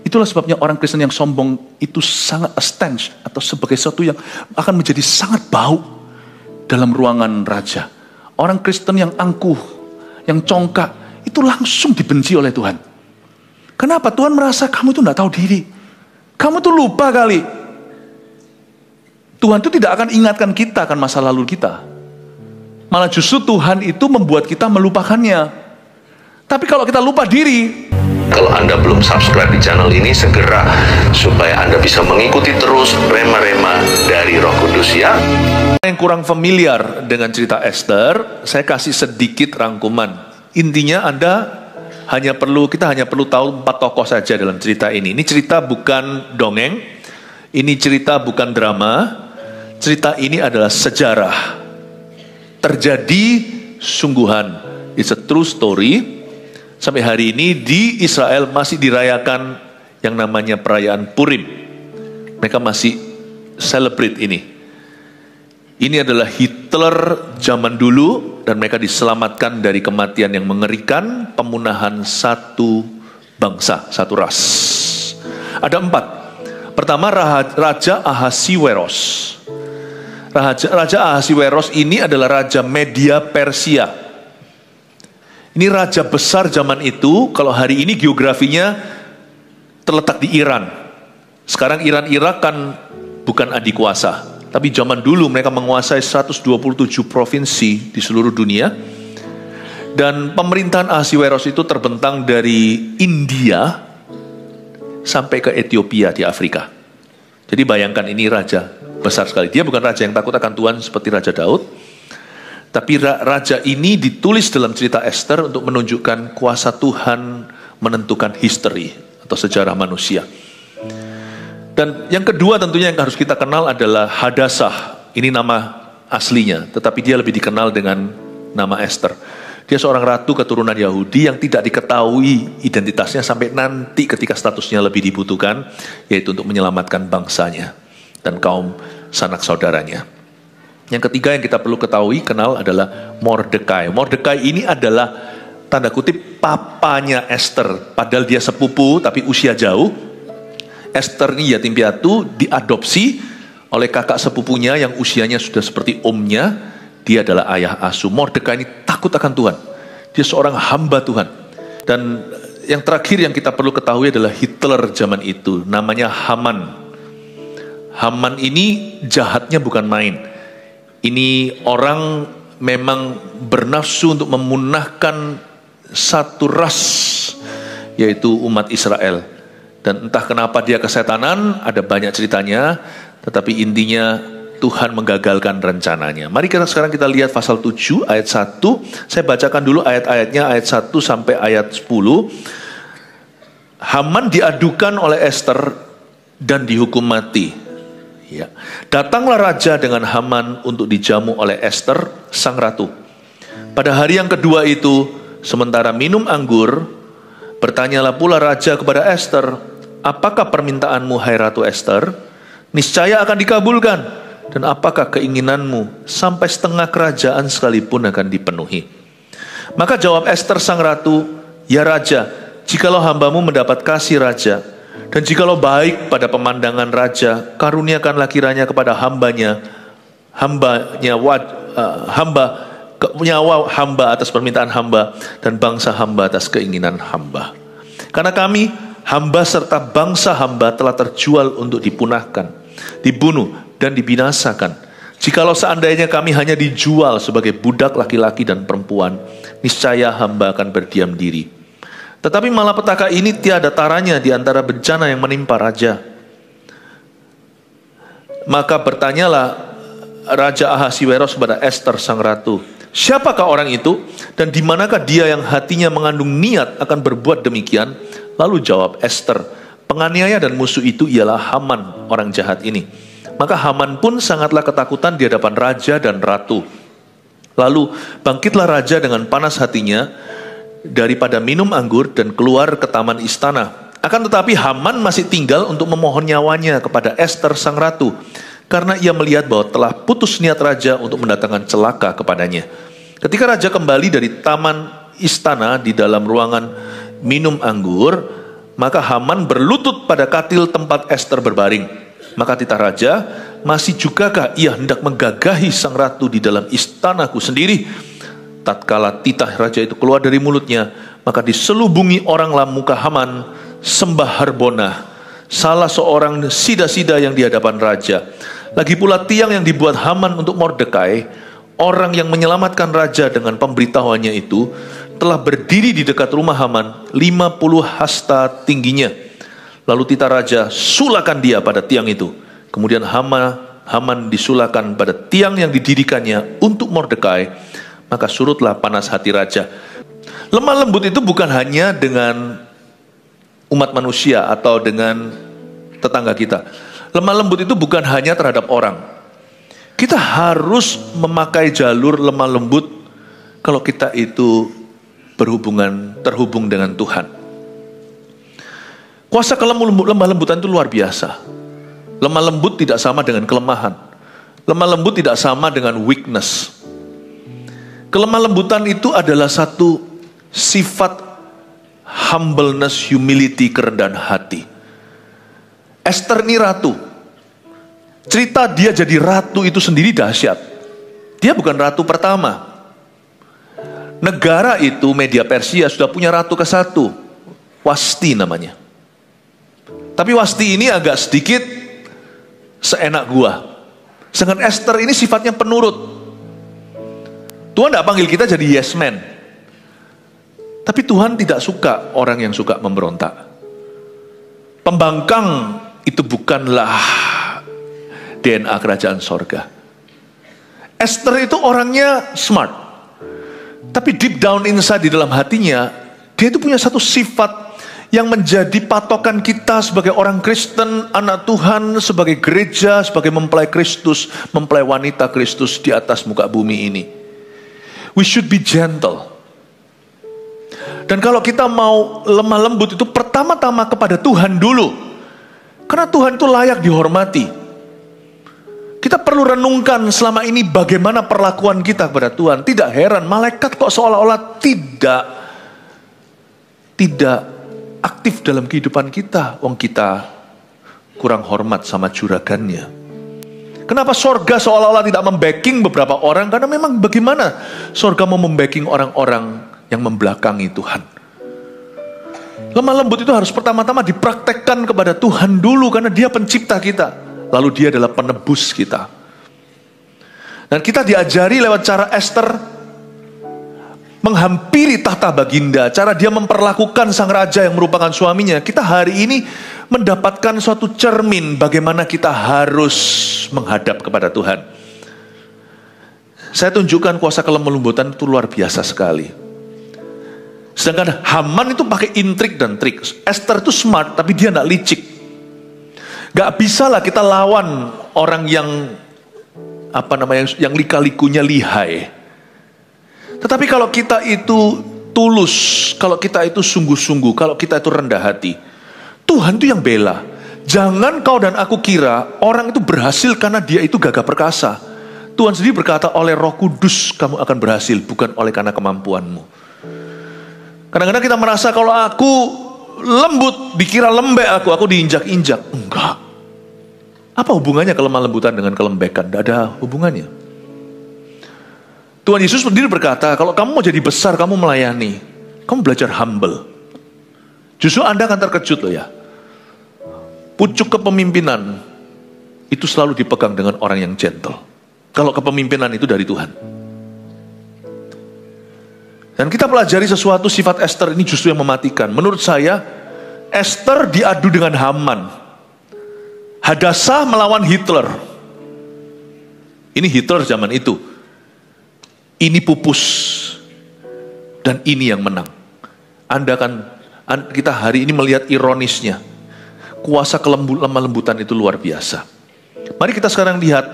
Itulah sebabnya orang Kristen yang sombong itu sangat stench atau sebagai sesuatu yang akan menjadi sangat bau dalam ruangan raja. Orang Kristen yang angkuh, yang congkak, itu langsung dibenci oleh Tuhan. Kenapa? Tuhan merasa kamu itu tidak tahu diri. Kamu tuh lupa kali. Tuhan itu tidak akan ingatkan kita akan masa lalu kita. Malah justru Tuhan itu membuat kita melupakannya. Tapi kalau kita lupa diri, kalau Anda belum subscribe di channel ini, segera supaya Anda bisa mengikuti terus rema-rema dari Roh Kudus ya. Yang kurang familiar dengan cerita Esther, saya kasih sedikit rangkuman. Intinya kita hanya perlu tahu 4 tokoh saja dalam cerita ini. Ini cerita bukan dongeng, ini cerita bukan drama, cerita ini adalah sejarah. Terjadi sungguhan, it's a true story. Sampai hari ini di Israel masih dirayakan yang namanya perayaan Purim. Mereka masih celebrate ini. Ini adalah Hitler zaman dulu dan mereka diselamatkan dari kematian yang mengerikan, pemunahan satu bangsa, satu ras. Ada 4. Pertama, Raja Ahasiweros. Raja Ahasiweros ini adalah Raja Media Persia. Ini raja besar zaman itu. Kalau hari ini geografinya terletak di Iran. Sekarang Iran-Irak kan bukan adik kuasa. Tapi zaman dulu mereka menguasai 127 provinsi di seluruh dunia. Dan pemerintahan Ahasiweros itu terbentang dari India sampai ke Ethiopia di Afrika. Jadi bayangkan ini raja besar sekali. Dia bukan raja yang takut akan Tuhan seperti Raja Daud. Tapi raja ini ditulis dalam cerita Esther untuk menunjukkan kuasa Tuhan menentukan history atau sejarah manusia. Dan yang kedua tentunya yang harus kita kenal adalah Hadassah. Ini nama aslinya, tetapi dia lebih dikenal dengan nama Esther. Dia seorang ratu keturunan Yahudi yang tidak diketahui identitasnya sampai nanti ketika statusnya lebih dibutuhkan, yaitu untuk menyelamatkan bangsanya dan kaum sanak saudaranya. Yang ketiga yang kita perlu kenal adalah Mordekai. Mordekai ini adalah tanda kutip papanya Esther. Padahal dia sepupu tapi usia jauh. Esther ini yatim piatu diadopsi oleh kakak sepupunya yang usianya sudah seperti omnya. Dia adalah ayah asuh. Mordekai ini takut akan Tuhan. Dia seorang hamba Tuhan. Dan yang terakhir yang kita perlu ketahui adalah Hitler zaman itu. Namanya Haman. Haman ini jahatnya bukan main. Ini orang memang bernafsu untuk memunahkan satu ras, yaitu umat Israel. Dan entah kenapa dia kesetanan, ada banyak ceritanya, tetapi intinya Tuhan menggagalkan rencananya. Mari sekarang kita lihat pasal 7 ayat 1. Saya bacakan dulu ayat-ayatnya, ayat 1 sampai ayat 10. Haman diadukan oleh Esther dan dihukum mati. Ya. Datanglah raja dengan Haman untuk dijamu oleh Esther, sang ratu. Pada hari yang kedua itu, sementara minum anggur, bertanyalah pula raja kepada Esther, apakah permintaanmu, hai Ratu Esther? Niscaya akan dikabulkan. Dan apakah keinginanmu? Sampai setengah kerajaan sekalipun akan dipenuhi. Maka jawab Esther sang ratu, ya raja, jikalau hambamu mendapat kasih raja, dan jikalau baik pada pemandangan raja, karuniakanlah kiranya kepada nyawa hamba atas permintaan hamba, dan bangsa hamba atas keinginan hamba. Karena kami, hamba serta bangsa hamba telah terjual untuk dipunahkan, dibunuh, dan dibinasakan. Jikalau seandainya kami hanya dijual sebagai budak laki-laki dan perempuan, niscaya hamba akan berdiam diri. Tetapi malapetaka ini tiada taranya di antara bencana yang menimpa raja. Maka bertanyalah Raja Ahasiweros kepada Esther sang ratu, siapakah orang itu dan di manakah dia yang hatinya mengandung niat akan berbuat demikian? Lalu jawab Esther, penganiaya dan musuh itu ialah Haman, orang jahat ini. Maka Haman pun sangatlah ketakutan di hadapan raja dan ratu. Lalu bangkitlah raja dengan panas hatinya daripada minum anggur dan keluar ke taman istana. Akan tetapi Haman masih tinggal untuk memohon nyawanya kepada Esther sang ratu, karena ia melihat bahwa telah putus niat raja untuk mendatangkan celaka kepadanya. Ketika raja kembali dari taman istana di dalam ruangan minum anggur, Maka Haman berlutut pada katil tempat Ester berbaring. Maka titah raja, masih jugakah ia hendak menggagahi sang ratu di dalam istanaku sendiri? Tatkala titah raja itu keluar dari mulutnya, maka diselubungi oranglah muka Haman, sembah Harbona, salah seorang sida-sida yang di hadapan raja. Lagi pula tiang yang dibuat Haman untuk Mordekai, orang yang menyelamatkan raja dengan pemberitahuannya itu, telah berdiri di dekat rumah Haman, 50 hasta tingginya. Lalu titah raja, sulakan dia pada tiang itu. Kemudian Haman disulakan pada tiang yang didirikannya untuk Mordekai. Maka surutlah panas hati raja. Lemah lembut itu bukan hanya dengan umat manusia atau dengan tetangga kita. Lemah lembut itu bukan hanya terhadap orang. Kita harus memakai jalur lemah lembut kalau kita itu terhubung dengan Tuhan. Kuasa lemah lembutan itu luar biasa. Lemah lembut tidak sama dengan kelemahan. Lemah lembut tidak sama dengan weakness. Kelemah lembutan itu adalah satu sifat humbleness, humility, kerendahan hati. Ester ini ratu. Cerita dia jadi ratu itu sendiri dahsyat. Dia bukan ratu pertama. Negara itu, Media Persia, sudah punya ratu ke-1, Wasti namanya. Tapi Wasti ini agak sedikit seenak gua. Sedangkan Ester ini sifatnya penurut. Tuhan tidak panggil kita jadi yes man. Tapi Tuhan tidak suka orang yang suka memberontak. Pembangkang itu bukanlah DNA kerajaan sorga. Ester itu orangnya smart. Tapi deep down inside di dalam hatinya, dia itu punya satu sifat yang menjadi patokan kita sebagai orang Kristen, anak Tuhan, sebagai gereja, sebagai mempelai Kristus, mempelai wanita Kristus di atas muka bumi ini. We should be gentle. Dan kalau kita mau lemah lembut itu pertama-tama kepada Tuhan dulu. Karena Tuhan itu layak dihormati. Kita perlu renungkan selama ini bagaimana perlakuan kita kepada Tuhan. Tidak heran malaikat kok seolah-olah tidak aktif dalam kehidupan kita. Wong kita kurang hormat sama juragannya. Kenapa sorga seolah-olah tidak membacking beberapa orang? Karena memang bagaimana sorga mau membacking orang-orang yang membelakangi Tuhan. Lemah lembut itu harus pertama-tama dipraktekkan kepada Tuhan dulu. Karena dia pencipta kita. Lalu dia adalah penebus kita. Dan kita diajari lewat cara Ester menghampiri tahta baginda. Cara dia memperlakukan sang raja yang merupakan suaminya. Kita hari ini mendapatkan suatu cermin bagaimana kita harus menghadap kepada Tuhan. Saya tunjukkan kuasa kelemah lembutan itu luar biasa sekali. Sedangkan Haman itu pakai intrik dan trik. Ester itu smart tapi dia tidak licik. Gak bisa lah kita lawan orang yang yang lika-likunya lihai. Tetapi kalau kita itu tulus, kalau kita itu sungguh-sungguh, kalau kita itu rendah hati, Tuhan itu yang bela. Jangan kau dan aku kira orang itu berhasil karena dia itu gagah perkasa. Tuhan sendiri berkata, oleh Roh Kudus kamu akan berhasil, bukan oleh karena kemampuanmu. Kadang-kadang kita merasa kalau aku lembut, dikira lembek aku diinjak-injak. Enggak. Apa hubungannya kelemah lembutan dengan kelembekan? Tidak ada hubungannya. Tuhan Yesus sendiri berkata, kalau kamu mau jadi besar, kamu melayani. Kamu belajar humble. Justru Anda akan terkejut loh ya. Pucuk kepemimpinan itu selalu dipegang dengan orang yang gentle. Kalau kepemimpinan itu dari Tuhan. Dan kita pelajari sesuatu sifat Ester ini justru yang mematikan. Menurut saya, Ester diadu dengan Haman. Hadassah melawan Hitler. Ini Hitler zaman itu. Ini pupus. Dan ini yang menang. Kita hari ini melihat ironisnya. Kuasa lemah lembutan itu luar biasa. Mari kita sekarang lihat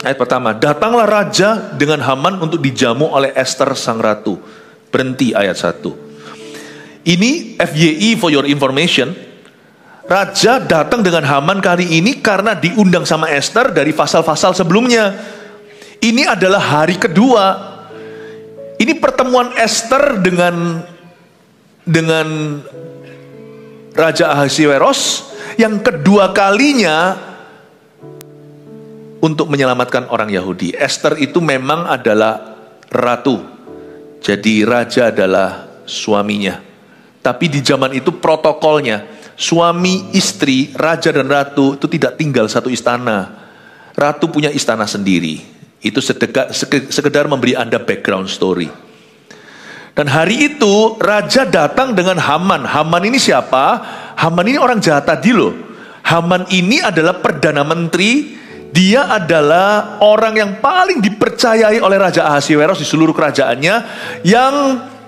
ayat pertama. Datanglah raja dengan Haman untuk dijamu oleh Ester sang ratu. Berhenti ayat 1. Ini FYI for your information. Raja datang dengan Haman kali ini karena diundang sama Ester dari pasal-pasal sebelumnya. Ini adalah hari kedua. Ini pertemuan Ester dengan Raja Ahasiweros yang kedua kalinya untuk menyelamatkan orang Yahudi. Esther itu memang adalah ratu, jadi raja adalah suaminya. Tapi di zaman itu protokolnya, suami istri, raja dan ratu itu tidak tinggal satu istana. Ratu punya istana sendiri. Itu sekedar memberi Anda background story. Dan hari itu raja datang dengan Haman. Haman ini siapa? Haman ini orang jahat tadi loh. Haman ini adalah perdana menteri. Dia adalah orang yang paling dipercayai oleh Raja Ahasiweros di seluruh kerajaannya, yang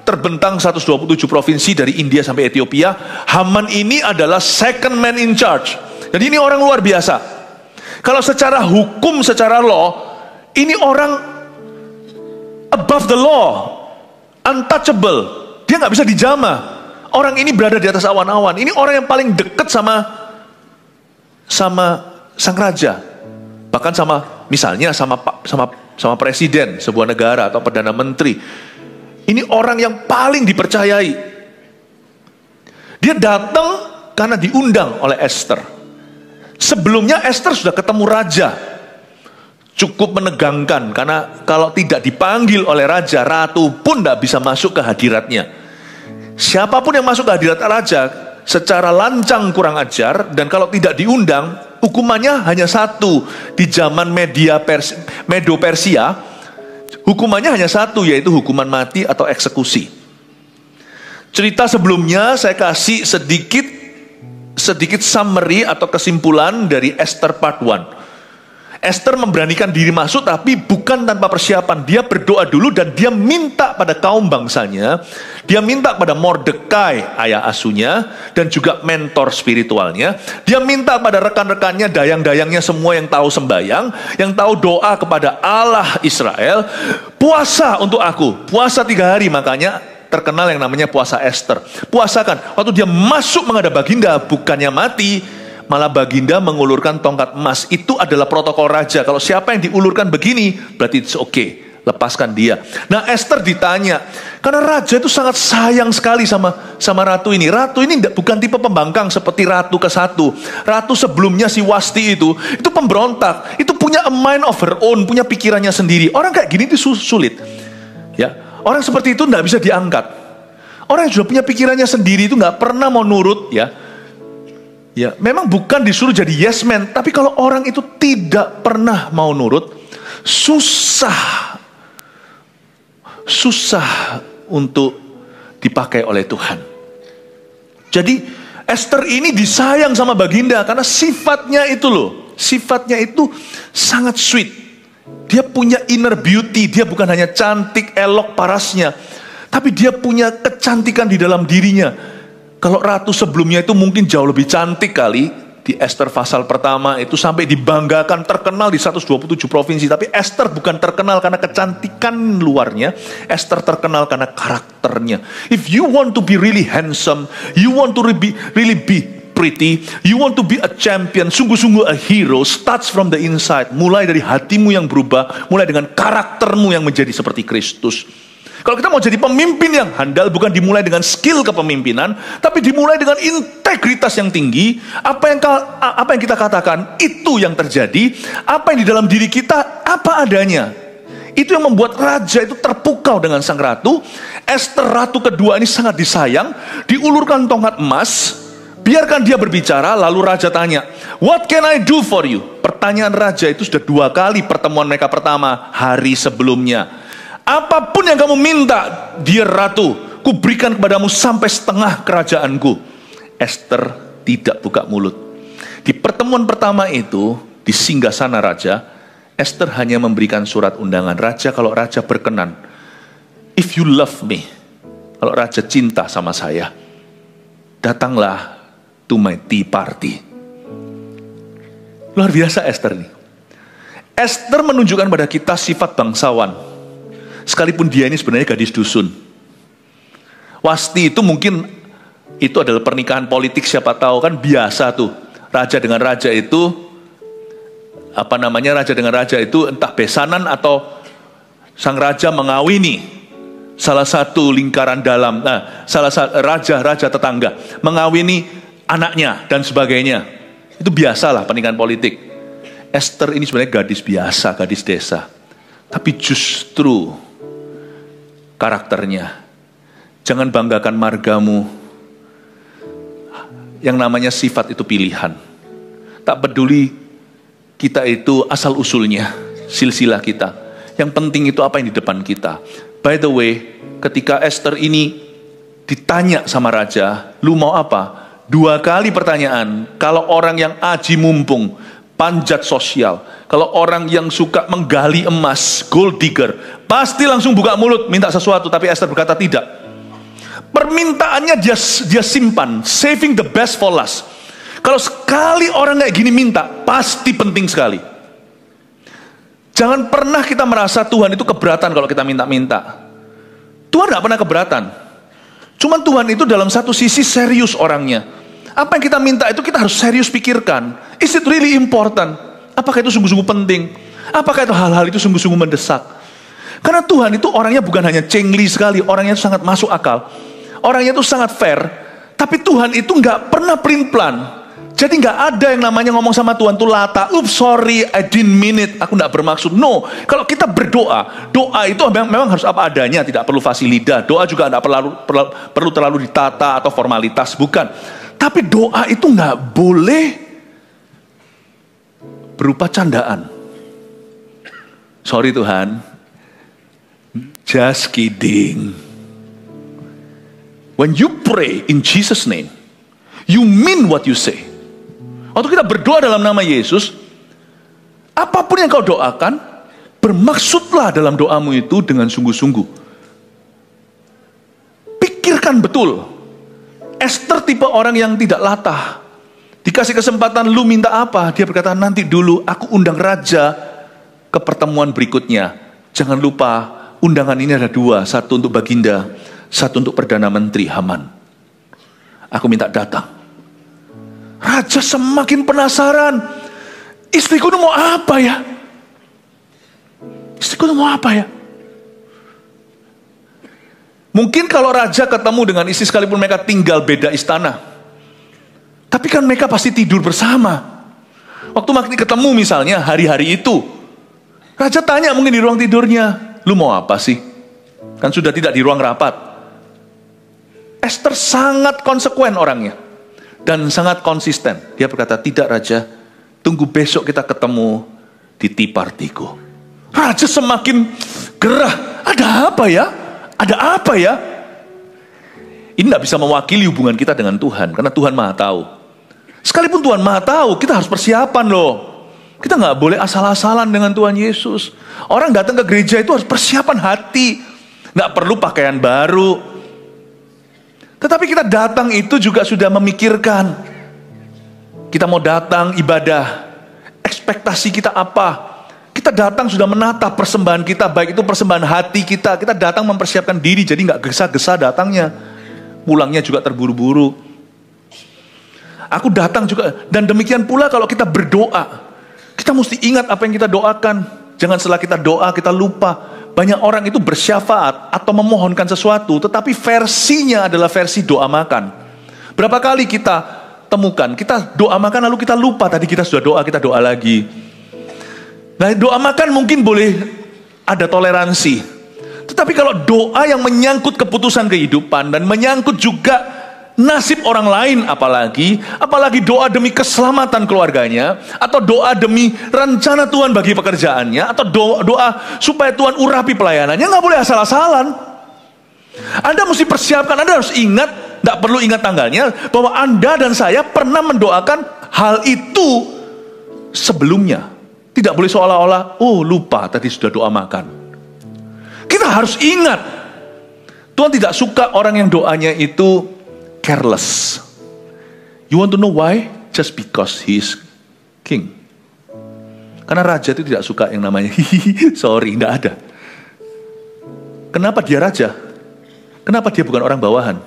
terbentang 127 provinsi dari India sampai Ethiopia. Haman ini adalah second man in charge. Jadi ini orang luar biasa. Kalau secara hukum, secara law, ini orang above the law, untouchable. Dia nggak bisa dijamah. Orang ini berada di atas awan-awan. Ini orang yang paling dekat sama sang raja. Bahkan misalnya sama presiden sebuah negara atau perdana menteri. Ini orang yang paling dipercayai. Dia datang karena diundang oleh Esther. Sebelumnya Esther sudah ketemu raja. Cukup menegangkan, karena kalau tidak dipanggil oleh raja, ratu pun tidak bisa masuk ke hadiratnya. Siapapun yang masuk ke hadirat raja secara lancang kurang ajar, dan kalau tidak diundang, hukumannya hanya satu. Di zaman Medo Persia, hukumannya hanya satu, yaitu hukuman mati atau eksekusi. Cerita sebelumnya saya kasih sedikit summary atau kesimpulan dari Esther part 1. Esther memberanikan diri masuk, tapi bukan tanpa persiapan. Dia berdoa dulu dan dia minta pada kaum bangsanya, dia minta pada Mordekai, ayah asunya, dan juga mentor spiritualnya. Dia minta pada rekan-rekannya, dayang-dayangnya semua yang tahu sembayang, yang tahu doa kepada Allah Israel, puasa untuk aku, puasa 3 hari, makanya terkenal yang namanya puasa Esther. Puasakan. Waktu dia masuk menghadap Baginda, bukannya mati, malah Baginda mengulurkan tongkat emas. Itu adalah protokol raja. Kalau siapa yang diulurkan begini, berarti it's okay, lepaskan dia. Nah, Esther ditanya, karena raja itu sangat sayang sekali sama ratu ini. Ratu ini bukan tipe pembangkang seperti ratu ke-1. Ratu sebelumnya si Wasti itu pemberontak, itu punya a mind of her own, punya pikirannya sendiri. Orang kayak gini itu sulit. Ya, orang seperti itu tidak bisa diangkat. Orang yang sudah punya pikirannya sendiri itu nggak pernah mau nurut, ya. Ya, memang bukan disuruh jadi yes man, tapi kalau orang itu tidak pernah mau nurut, susah untuk dipakai oleh Tuhan. Jadi Esther ini disayang sama Baginda karena sifatnya itu loh, sifatnya itu sangat sweet. Dia punya inner beauty, dia bukan hanya cantik, elok parasnya, tapi dia punya kecantikan di dalam dirinya. Kalau ratu sebelumnya itu mungkin jauh lebih cantik kali. Di Esther pasal pertama itu sampai dibanggakan, terkenal di 127 provinsi. Tapi Esther bukan terkenal karena kecantikan luarnya. Esther terkenal karena karakternya. If you want to be really handsome, you want to really be pretty, you want to be a champion, sungguh-sungguh a hero, starts from the inside. Mulai dari hatimu yang berubah, mulai dengan karaktermu yang menjadi seperti Kristus. Kalau kita mau jadi pemimpin yang handal, bukan dimulai dengan skill kepemimpinan, tapi dimulai dengan integritas yang tinggi. Apa yang kita katakan, itu yang terjadi. Apa yang di dalam diri kita, apa adanya. Itu yang membuat raja itu terpukau dengan sang ratu. Esther ratu kedua ini sangat disayang. Diulurkan tongkat emas, biarkan dia berbicara. Lalu raja tanya, what can I do for you? Pertanyaan raja itu sudah 2 kali pertemuan mereka pertama hari sebelumnya. Apapun yang kamu minta, dear ratu, kuberikan kepadamu sampai setengah kerajaanku. Esther tidak buka mulut. Di pertemuan pertama itu, di singgasana raja, Esther hanya memberikan surat undangan. Raja, kalau raja berkenan, if you love me, kalau raja cinta sama saya, datanglah to my tea party. Luar biasa Esther nih. Esther menunjukkan pada kita sifat bangsawan. Sekalipun dia ini sebenarnya gadis dusun. Wasti itu mungkin itu adalah pernikahan politik, siapa tahu kan biasa tuh. Raja dengan raja itu raja dengan raja itu entah besanan atau sang raja mengawini salah satu lingkaran dalam, raja tetangga mengawini anaknya, dan sebagainya. Itu biasalah pernikahan politik. Esther ini sebenarnya gadis biasa, gadis desa. Tapi justru karakternya. Jangan banggakan margamu. Yang namanya sifat itu pilihan. Tak peduli kita itu asal usulnya, silsilah kita. Yang penting itu apa yang di depan kita. By the way, ketika Esther ini ditanya sama raja, lu mau apa? 2 kali pertanyaan. Kalau orang yang aji mumpung, panjat sosial, kalau orang yang suka menggali emas, gold digger, pasti langsung buka mulut minta sesuatu. Tapi Esther berkata tidak. Permintaannya dia simpan, saving the best for last. Kalau sekali orang kayak gini minta, pasti penting sekali. Jangan pernah kita merasa Tuhan itu keberatan kalau kita minta-minta. Tuhan gak pernah keberatan. Cuman Tuhan itu dalam satu sisi serius orangnya. Apa yang kita minta itu kita harus serius pikirkan. Is it really important? Apakah itu sungguh-sungguh penting? Apakah itu hal-hal itu sungguh-sungguh mendesak? Karena Tuhan itu orangnya bukan hanya cengli sekali, orangnya itu sangat masuk akal. Orangnya itu sangat fair. Tapi Tuhan itu gak pernah pelin-pelan. Jadi gak ada yang namanya ngomong sama Tuhan tuh lata. Oops, sorry, I didn't mean it. Aku gak bermaksud. No, kalau kita berdoa, doa itu memang harus apa adanya. Tidak perlu fasih lidah. Doa juga gak perlu terlalu ditata atau formalitas. Bukan. Tapi doa itu gak boleh berupa candaan. Sorry Tuhan, just kidding. When you pray in Jesus' name, you mean what you say. Waktu kita berdoa dalam nama Yesus, apapun yang kau doakan, bermaksudlah dalam doamu itu dengan sungguh-sungguh. Pikirkan betul. Esther tipe orang yang tidak latah. Dikasih kesempatan, lu minta apa? Dia berkata, nanti dulu aku undang raja ke pertemuan berikutnya. Jangan lupa, undangan ini ada 2. Satu untuk Baginda, satu untuk Perdana Menteri Haman. Aku minta datang. Raja semakin penasaran. Istriku itu mau apa ya? Istriku itu mau apa ya? Mungkin kalau raja ketemu dengan istri sekalipun mereka tinggal beda istana. Tapi kan mereka pasti tidur bersama. Waktu makin ketemu misalnya hari-hari itu. Raja tanya mungkin di ruang tidurnya. Lu mau apa sih? Kan sudah tidak di ruang rapat. Esther sangat konsekuen orangnya. Dan sangat konsisten. Dia berkata, tidak raja. Tunggu besok kita ketemu di tea party-ku. Raja semakin gerah. Ada apa ya? Ada apa ya? Ini tidak bisa mewakili hubungan kita dengan Tuhan. Karena Tuhan Maha Tahu. Sekalipun Tuhan Maha Tahu, kita harus persiapan loh. Kita nggak boleh asal-asalan dengan Tuhan Yesus. Orang datang ke gereja itu harus persiapan hati. Nggak perlu pakaian baru. Tetapi kita datang itu juga sudah memikirkan. Kita mau datang ibadah. Ekspektasi kita apa? Kita datang sudah menata persembahan kita, baik itu persembahan hati kita. Kita datang mempersiapkan diri, jadi nggak gesa-gesa datangnya. Pulangnya juga terburu-buru. Aku datang juga, dan demikian pula kalau kita berdoa. Kita mesti ingat apa yang kita doakan. Jangan setelah kita doa, kita lupa. Banyak orang itu bersyafaat atau memohonkan sesuatu, tetapi versinya adalah versi doa makan. Berapa kali kita temukan, kita doa makan lalu kita lupa, tadi kita sudah doa, kita doa lagi. Nah, doa makan mungkin boleh ada toleransi. Tetapi kalau doa yang menyangkut keputusan kehidupan dan menyangkut juga nasib orang lain, apalagi doa demi keselamatan keluarganya, atau doa demi rencana Tuhan bagi pekerjaannya, atau doa supaya Tuhan urapi pelayanannya, nggak boleh asal-asalan. Anda mesti persiapkan, Anda harus ingat, nggak perlu ingat tanggalnya, bahwa Anda dan saya pernah mendoakan hal itu sebelumnya. Tidak boleh seolah-olah, oh lupa tadi sudah doa makan. Kita harus ingat, Tuhan tidak suka orang yang doanya itu careless. You want to know why? Just because he is king. Karena raja itu tidak suka yang namanya sorry, tidak ada. Kenapa dia raja? Kenapa dia bukan orang bawahan?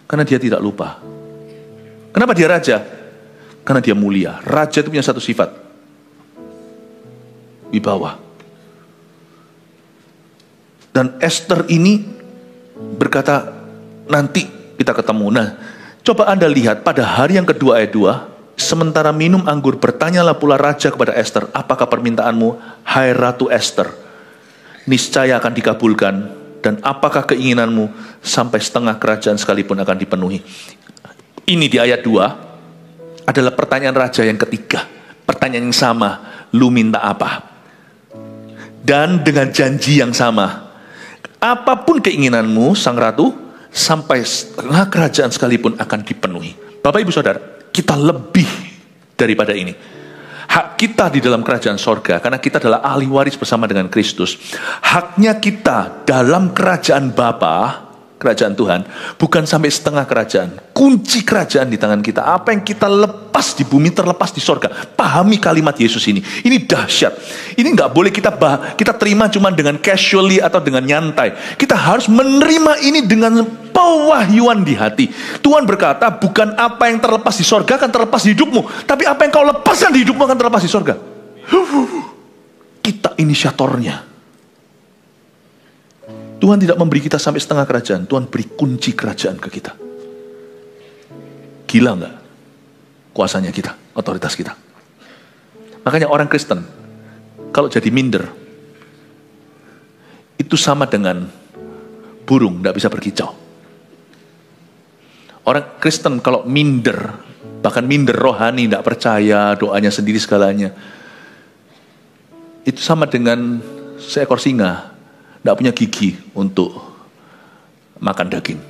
Karena dia tidak lupa. Kenapa dia raja? Karena dia mulia. Raja itu punya satu sifat, wibawa. Dan Esther ini berkata, nanti kita ketemu. Nah, Coba Anda lihat pada hari yang kedua ayat 2, sementara minum anggur bertanyalah pula raja kepada Ester, apakah permintaanmu, hai Ratu Ester? Niscaya akan dikabulkan, dan apakah keinginanmu, sampai setengah kerajaan sekalipun akan dipenuhi. Ini di ayat 2 adalah pertanyaan raja yang ketiga. Pertanyaan yang sama, lu minta apa? Dan dengan janji yang sama, apapun keinginanmu, sang ratu, sampai setengah kerajaan sekalipun akan dipenuhi. Bapak Ibu Saudara, kita lebih daripada ini. Hak kita di dalam kerajaan sorga, karena kita adalah ahli waris bersama dengan Kristus. Haknya kita dalam kerajaan Bapa, kerajaan Tuhan, bukan sampai setengah kerajaan. Kunci kerajaan di tangan kita. Apa yang kita lepas di bumi terlepas di sorga. Pahami kalimat Yesus ini. Ini dahsyat. Ini nggak boleh kita terima cuma dengan casually atau dengan nyantai. Kita harus menerima ini dengan pewahyuan di hati. Tuhan berkata, bukan apa yang terlepas di sorga akan terlepas di hidupmu, tapi apa yang kau lepaskan di hidupmu akan terlepas di sorga. Kita inisiatornya. Tuhan tidak memberi kita sampai setengah kerajaan. Tuhan beri kunci kerajaan ke kita. Gila nggak kuasanya kita, otoritas kita? Makanya orang Kristen, kalau jadi minder, itu sama dengan burung tidak bisa berkicau. Orang Kristen kalau minder, bahkan minder rohani, tidak percaya, doanya sendiri segalanya, itu sama dengan seekor singa tidak punya gigi untuk makan daging.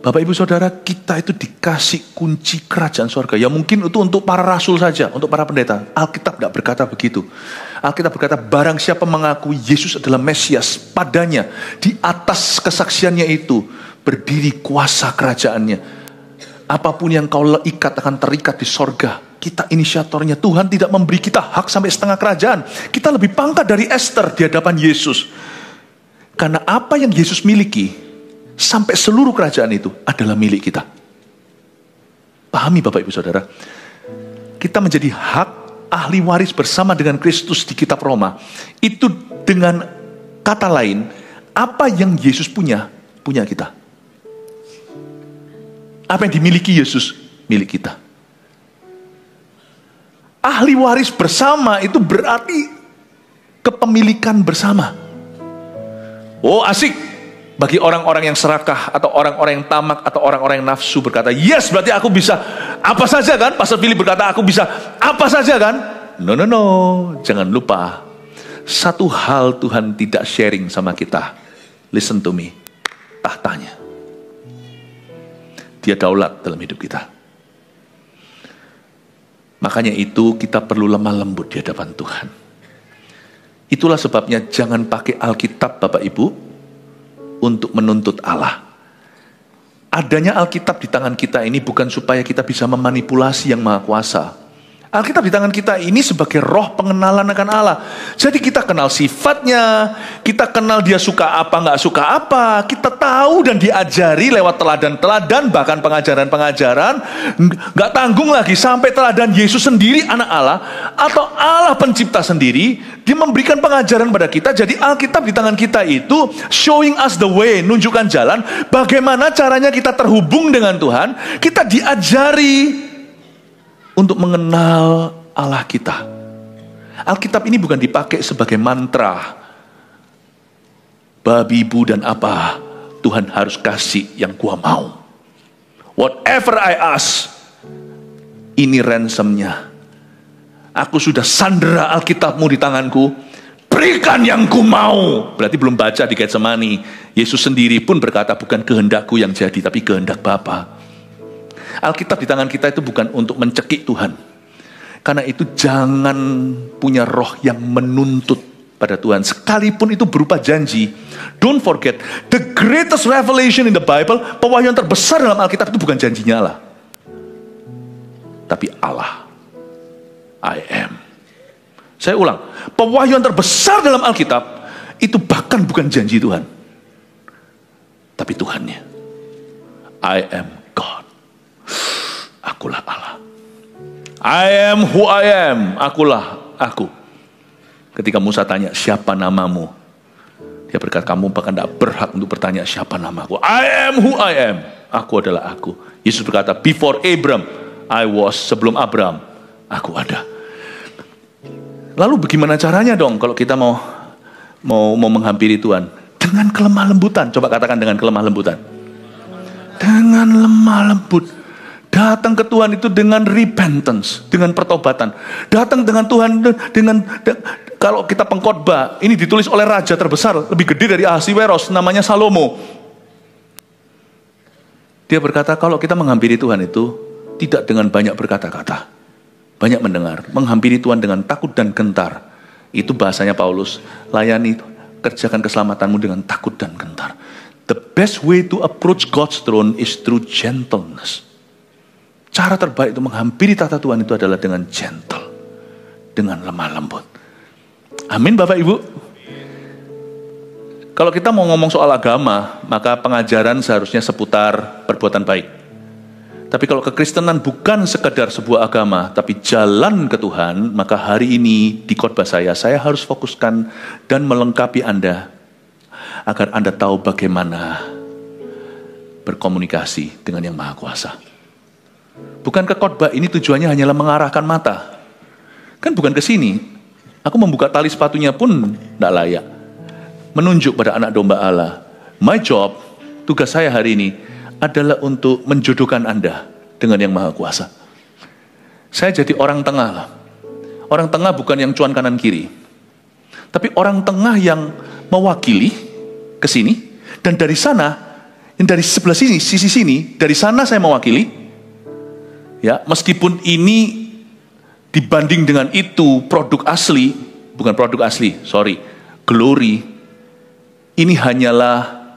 Bapak Ibu Saudara, kita itu dikasih kunci kerajaan surga. Ya mungkin itu untuk para rasul saja, untuk para pendeta. Alkitab tidak berkata begitu. Alkitab berkata, barang siapa mengaku Yesus adalah Mesias, padanya di atas kesaksiannya itu berdiri kuasa kerajaannya. Apapun yang kau ikat akan terikat di sorga. Kita inisiatornya. Tuhan tidak memberi kita hak sampai setengah kerajaan. Kita lebih pangkat dari Ester di hadapan Yesus. Karena apa yang Yesus miliki, sampai seluruh kerajaan itu adalah milik kita. Pahami Bapak Ibu Saudara. Kita menjadi hak ahli waris bersama dengan Kristus di kitab Roma. Itu dengan kata lain, apa yang Yesus punya, punya kita. Apa yang dimiliki Yesus, milik kita. Ahli waris bersama itu berarti kepemilikan bersama. Oh asik bagi orang-orang yang serakah atau orang-orang yang tamak atau orang-orang yang nafsu berkata, yes berarti aku bisa apa saja kan? Pastor Philip berkata aku bisa apa saja kan? No, jangan lupa. Satu hal Tuhan tidak sharing sama kita. Listen to me. Tahtanya. Dia daulat dalam hidup kita. Makanya itu kita perlu lemah lembut di hadapan Tuhan. Itulah sebabnya jangan pakai Alkitab Bapak Ibu untuk menuntut Allah. Adanya Alkitab di tangan kita ini bukan supaya kita bisa memanipulasi yang Maha Kuasa. Alkitab di tangan kita ini sebagai roh pengenalan akan Allah. Jadi kita kenal sifatnya, kita kenal dia suka apa, nggak suka apa. Kita tahu dan diajari lewat teladan-teladan, bahkan pengajaran-pengajaran. Nggak tanggung lagi sampai teladan Yesus sendiri, anak Allah, atau Allah pencipta sendiri, dia memberikan pengajaran pada kita. Jadi Alkitab di tangan kita itu showing us the way, nunjukkan jalan, bagaimana caranya kita terhubung dengan Tuhan. Kita diajari untuk mengenal Allah kita. Alkitab ini bukan dipakai sebagai mantra. Babi, bu, dan apa. Tuhan harus kasih yang gua mau. Whatever I ask. Ini ransomnya. Aku sudah sandera Alkitabmu di tanganku. Berikan yang ku mau. Berarti belum baca di Getsemani. Yesus sendiri pun berkata, bukan kehendakku yang jadi, tapi kehendak Bapa. Alkitab di tangan kita itu bukan untuk mencekik Tuhan. Karena itu jangan punya roh yang menuntut pada Tuhan. Sekalipun itu berupa janji. Don't forget, the greatest revelation in the Bible, pewahyuan terbesar dalam Alkitab itu bukan janjinya Allah. Tapi Allah. I am. Saya ulang, pewahyuan terbesar dalam Alkitab, itu bahkan bukan janji Tuhan. Tapi Tuhannya. I am God. Akulah Allah. I am who I am. Akulah aku. Ketika Musa tanya, siapa namamu? Dia berkata, kamu bahkan tidak berhak untuk bertanya siapa namaku. I am who I am. Aku adalah aku. Yesus berkata, before Abraham, I was. Sebelum Abraham, aku ada. Lalu bagaimana caranya dong kalau kita mau menghampiri Tuhan? Dengan kelemah lembutan. Coba katakan dengan kelemah lembutan. Dengan lemah lembut. Datang ke Tuhan itu dengan repentance, dengan pertobatan. Datang dengan Tuhan kalau kita pengkhotbah, ini ditulis oleh raja terbesar, lebih gede dari Ahasiweros, namanya Salomo. Dia berkata, kalau kita menghampiri Tuhan itu tidak dengan banyak berkata-kata, banyak mendengar, menghampiri Tuhan dengan takut dan gentar. Itu bahasanya Paulus, layani, kerjakan keselamatanmu dengan takut dan gentar. The best way to approach God's throne is through gentleness. Cara terbaik untuk menghampiri tahta Tuhan itu adalah dengan gentle, dengan lemah lembut. Amin Bapak Ibu. Kalau kita mau ngomong soal agama, maka pengajaran seharusnya seputar perbuatan baik. Tapi kalau kekristenan bukan sekedar sebuah agama, tapi jalan ke Tuhan, maka hari ini di khotbah saya harus fokuskan dan melengkapi Anda, agar Anda tahu bagaimana berkomunikasi dengan Yang Maha Kuasa. Bukan ke khotbah ini tujuannya hanyalah mengarahkan mata. Kan bukan ke sini. Aku membuka tali sepatunya pun tidak layak. Menunjuk pada anak domba Allah. My job, tugas saya hari ini adalah untuk menjodohkan Anda dengan Yang Maha Kuasa. Saya jadi orang tengah lah. Orang tengah bukan yang cuan kanan kiri. Tapi orang tengah yang mewakili ke sini. Dan dari sana, yang dari sebelah sini, sisi sini, dari sana saya mewakili. Ya, meskipun ini dibanding dengan itu produk asli, bukan produk asli, glory, ini hanyalah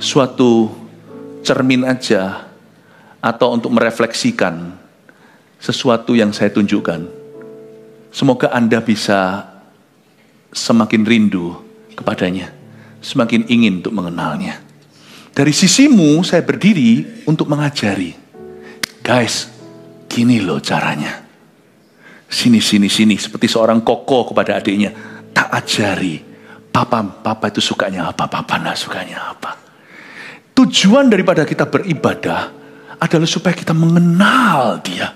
suatu cermin aja, atau untuk merefleksikan sesuatu yang saya tunjukkan. Semoga Anda bisa semakin rindu kepadanya, semakin ingin untuk mengenalnya. Dari sisimu saya berdiri untuk mengajari. Guys, gini loh caranya. Sini, seperti seorang koko kepada adiknya. Tak ajari. Papa itu sukanya apa, papa nah sukanya apa. Tujuan daripada kita beribadah adalah supaya kita mengenal Dia.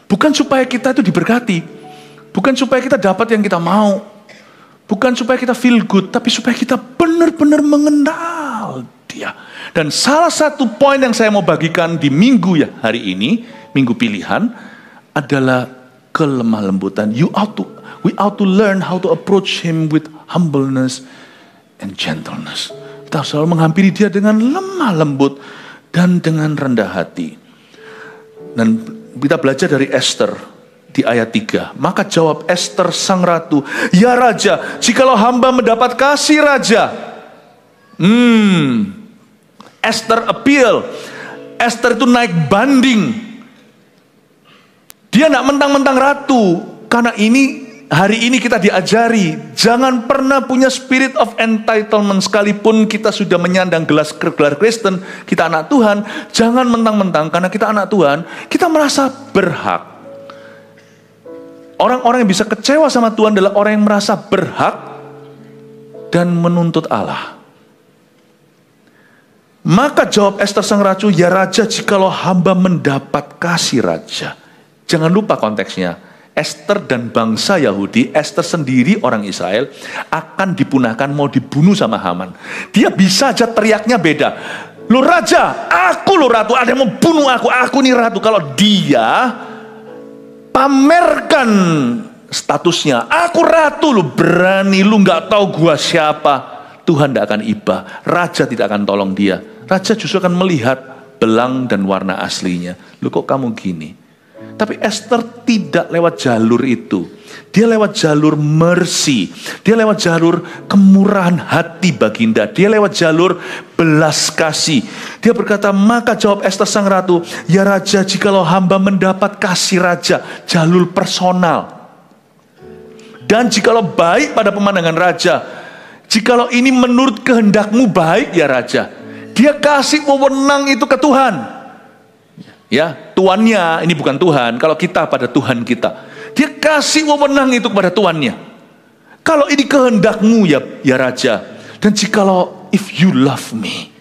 Bukan supaya kita itu diberkati. Bukan supaya kita dapat yang kita mau. Bukan supaya kita feel good. Tapi supaya kita benar-benar mengenal Dia. Dan salah satu poin yang saya mau bagikan di minggu ya hari ini, minggu pilihan, adalah kelemah lembutan. We ought to learn how to approach Him with humbleness and gentleness. Kita selalu menghampiri Dia dengan lemah lembut dan dengan rendah hati. Dan kita belajar dari Esther di ayat 3. Maka jawab Esther sang ratu, ya raja, jikalau hamba mendapat kasih raja. Esther appeal. Esther itu naik banding. Dia tidak mentang-mentang ratu. Karena hari ini kita diajari, jangan pernah punya spirit of entitlement. Sekalipun kita sudah menyandang gelar Kristen, kita anak Tuhan, jangan mentang-mentang karena kita anak Tuhan, kita merasa berhak. Orang-orang yang bisa kecewa sama Tuhan adalah orang yang merasa berhak dan menuntut Allah. Maka jawab Esther sang ratu, ya raja, jikalau hamba mendapat kasih raja. Jangan lupa konteksnya. Esther dan bangsa Yahudi, Esther sendiri orang Israel, akan dipunahkan, mau dibunuh sama Haman. Dia bisa aja teriaknya beda. Lu raja, aku lu ratu, ada yang mau bunuh aku nih ratu. Kalau dia pamerkan statusnya, aku ratu, lu berani, lu gak tahu gua siapa, Tuhan tidak akan iba. Raja tidak akan tolong dia. Raja justru akan melihat belang dan warna aslinya. Lu kok kamu gini? Tapi Esther tidak lewat jalur itu. Dia lewat jalur mercy. Dia lewat jalur kemurahan hati baginda. Dia lewat jalur belas kasih. Dia berkata, maka jawab Esther sang ratu, ya raja, jikalau hamba mendapat kasih raja. Jalur personal. Dan jikalau baik pada pemandangan raja, jikalau ini menurut kehendakmu baik ya raja. Dia kasih wewenang itu ke Tuhan. Ya, tuannya, ini bukan Tuhan. Kalau kita pada Tuhan kita, dia kasih wewenang itu kepada tuannya. Kalau ini kehendakmu ya raja, Dan jikalau if you love me.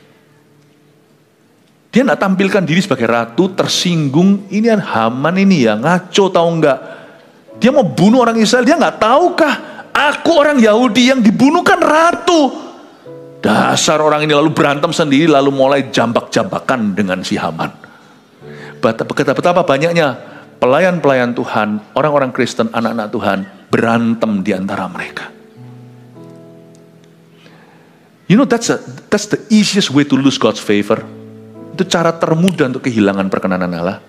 Dia tidak tampilkan diri sebagai ratu, tersinggung. Ini Haman ini ya, ngaco tahu enggak. Dia mau bunuh orang Israel, dia nggak tahukah? Aku orang Yahudi yang dibunuh kan ratu. Dasar orang ini lalu berantem sendiri, lalu mulai jambak-jambakan dengan si Haman. Betapa banyaknya pelayan-pelayan Tuhan, orang-orang Kristen, anak-anak Tuhan, berantem di antara mereka. You know, that's the easiest way to lose God's favor. Itu cara termudah untuk kehilangan perkenanan Allah.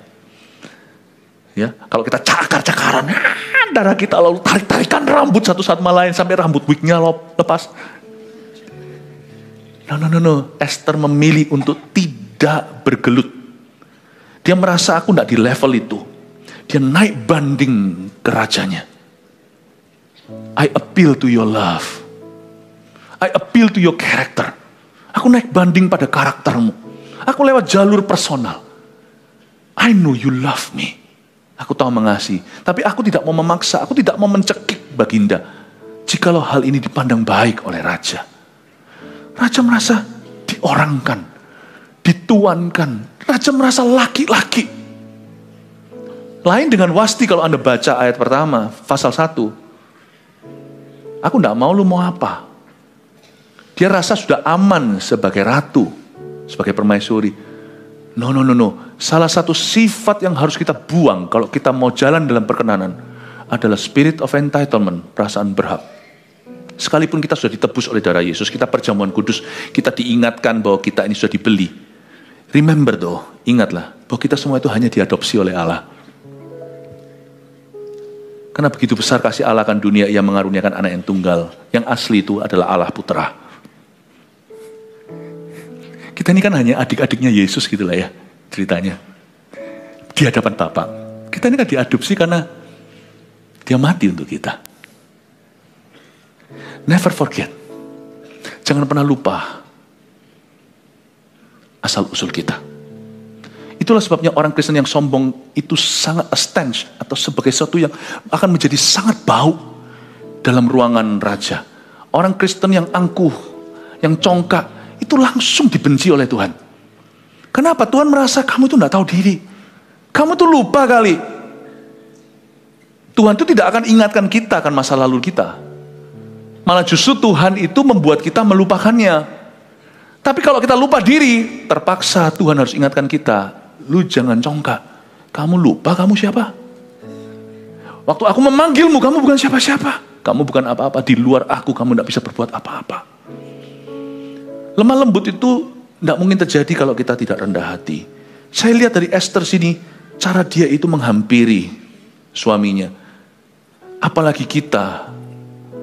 Ya, kalau kita cakar-cakaran, darah kita lalu tarik-tarikan rambut satu sama lain sampai rambut wignya lepas. No. Esther memilih untuk tidak bergelut. Dia merasa aku tidak di level itu. Dia naik banding ke rajanya. I appeal to your love. I appeal to your character. Aku naik banding pada karaktermu. Aku lewat jalur personal. I know you love me. Aku tahu mengasihi. Tapi aku tidak mau memaksa. Aku tidak mau mencekik Baginda. Jikalau hal ini dipandang baik oleh raja. Raja merasa diorangkan. Dituankan. Raja merasa laki-laki. Lain dengan Wasti kalau Anda baca ayat pertama. Pasal 1. Aku tidak mau, lu mau apa? Dia rasa sudah aman sebagai ratu. Sebagai permaisuri. No. Salah satu sifat yang harus kita buang kalau kita mau jalan dalam perkenanan adalah spirit of entitlement, perasaan berhak. Sekalipun kita sudah ditebus oleh darah Yesus, kita perjamuan kudus, kita diingatkan bahwa kita ini sudah dibeli. Remember though, ingatlah bahwa kita semua itu hanya diadopsi oleh Allah. Karena begitu besar kasih Allah akan dunia, Ia mengaruniakan anak yang tunggal. Yang asli itu adalah Allah Putra. Kita ini kan hanya adik-adiknya Yesus gitulah ya ceritanya. Di hadapan Bapa. Kita ini kan diadopsi karena Dia mati untuk kita. Never forget. Jangan pernah lupa asal-usul kita. Itulah sebabnya orang Kristen yang sombong itu sangat astonished atau sebagai sesuatu yang akan menjadi sangat bau dalam ruangan raja. Orang Kristen yang angkuh, yang congkak, itu langsung dibenci oleh Tuhan. Kenapa? Tuhan merasa kamu itu tidak tahu diri. Kamu tuh lupa kali. Tuhan itu tidak akan ingatkan kita akan masa lalu kita. Malah justru Tuhan itu membuat kita melupakannya. Tapi kalau kita lupa diri, terpaksa Tuhan harus ingatkan kita. Lu jangan congkak. Kamu lupa kamu siapa? Waktu aku memanggilmu, kamu bukan siapa-siapa. Kamu bukan apa-apa. Di luar aku, kamu tidak bisa berbuat apa-apa. Lemah lembut itu tidak mungkin terjadi kalau kita tidak rendah hati. Saya lihat dari Esther sini, cara dia itu menghampiri suaminya. Apalagi kita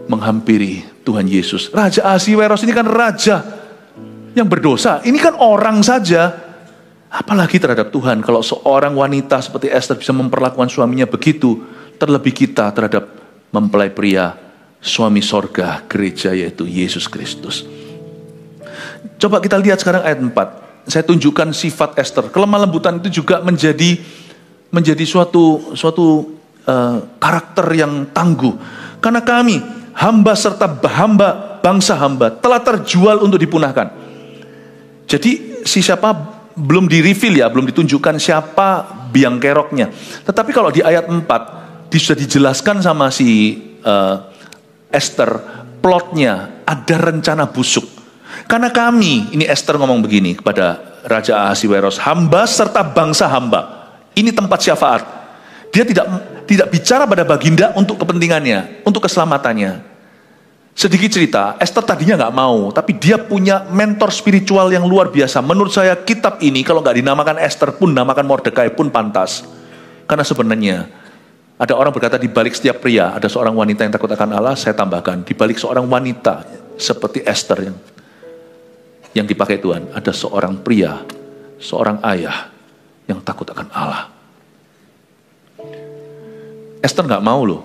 menghampiri Tuhan Yesus. Raja Ahasiweros ini kan raja yang berdosa. Ini kan orang saja. Apalagi terhadap Tuhan. Kalau seorang wanita seperti Esther bisa memperlakukan suaminya begitu, terlebih kita terhadap mempelai pria, suami sorga gereja yaitu Yesus Kristus. Coba kita lihat sekarang ayat 4. Saya tunjukkan sifat Esther. Kelemah lembutan itu juga menjadi suatu karakter yang tangguh. Karena kami, hamba serta bangsa hamba, telah terjual untuk dipunahkan. Jadi siapa belum di-reveal ya, belum ditunjukkan siapa biang keroknya. Tetapi kalau di ayat 4, sudah dijelaskan sama si Esther, plotnya ada rencana busuk. Karena kami, ini Esther ngomong begini kepada Raja Ahasiweros, hamba serta bangsa hamba. Ini tempat syafaat. Dia tidak bicara pada Baginda untuk kepentingannya, untuk keselamatannya. Sedikit cerita, Esther tadinya nggak mau, tapi dia punya mentor spiritual yang luar biasa. Menurut saya kitab ini kalau nggak dinamakan Esther pun, namakan Mordekai pun pantas. Karena sebenarnya ada orang berkata di balik setiap pria ada seorang wanita yang takut akan Allah. Saya tambahkan di balik seorang wanita seperti Esther yang dipakai Tuhan, ada seorang pria, seorang ayah yang takut akan Allah. Esther nggak mau loh,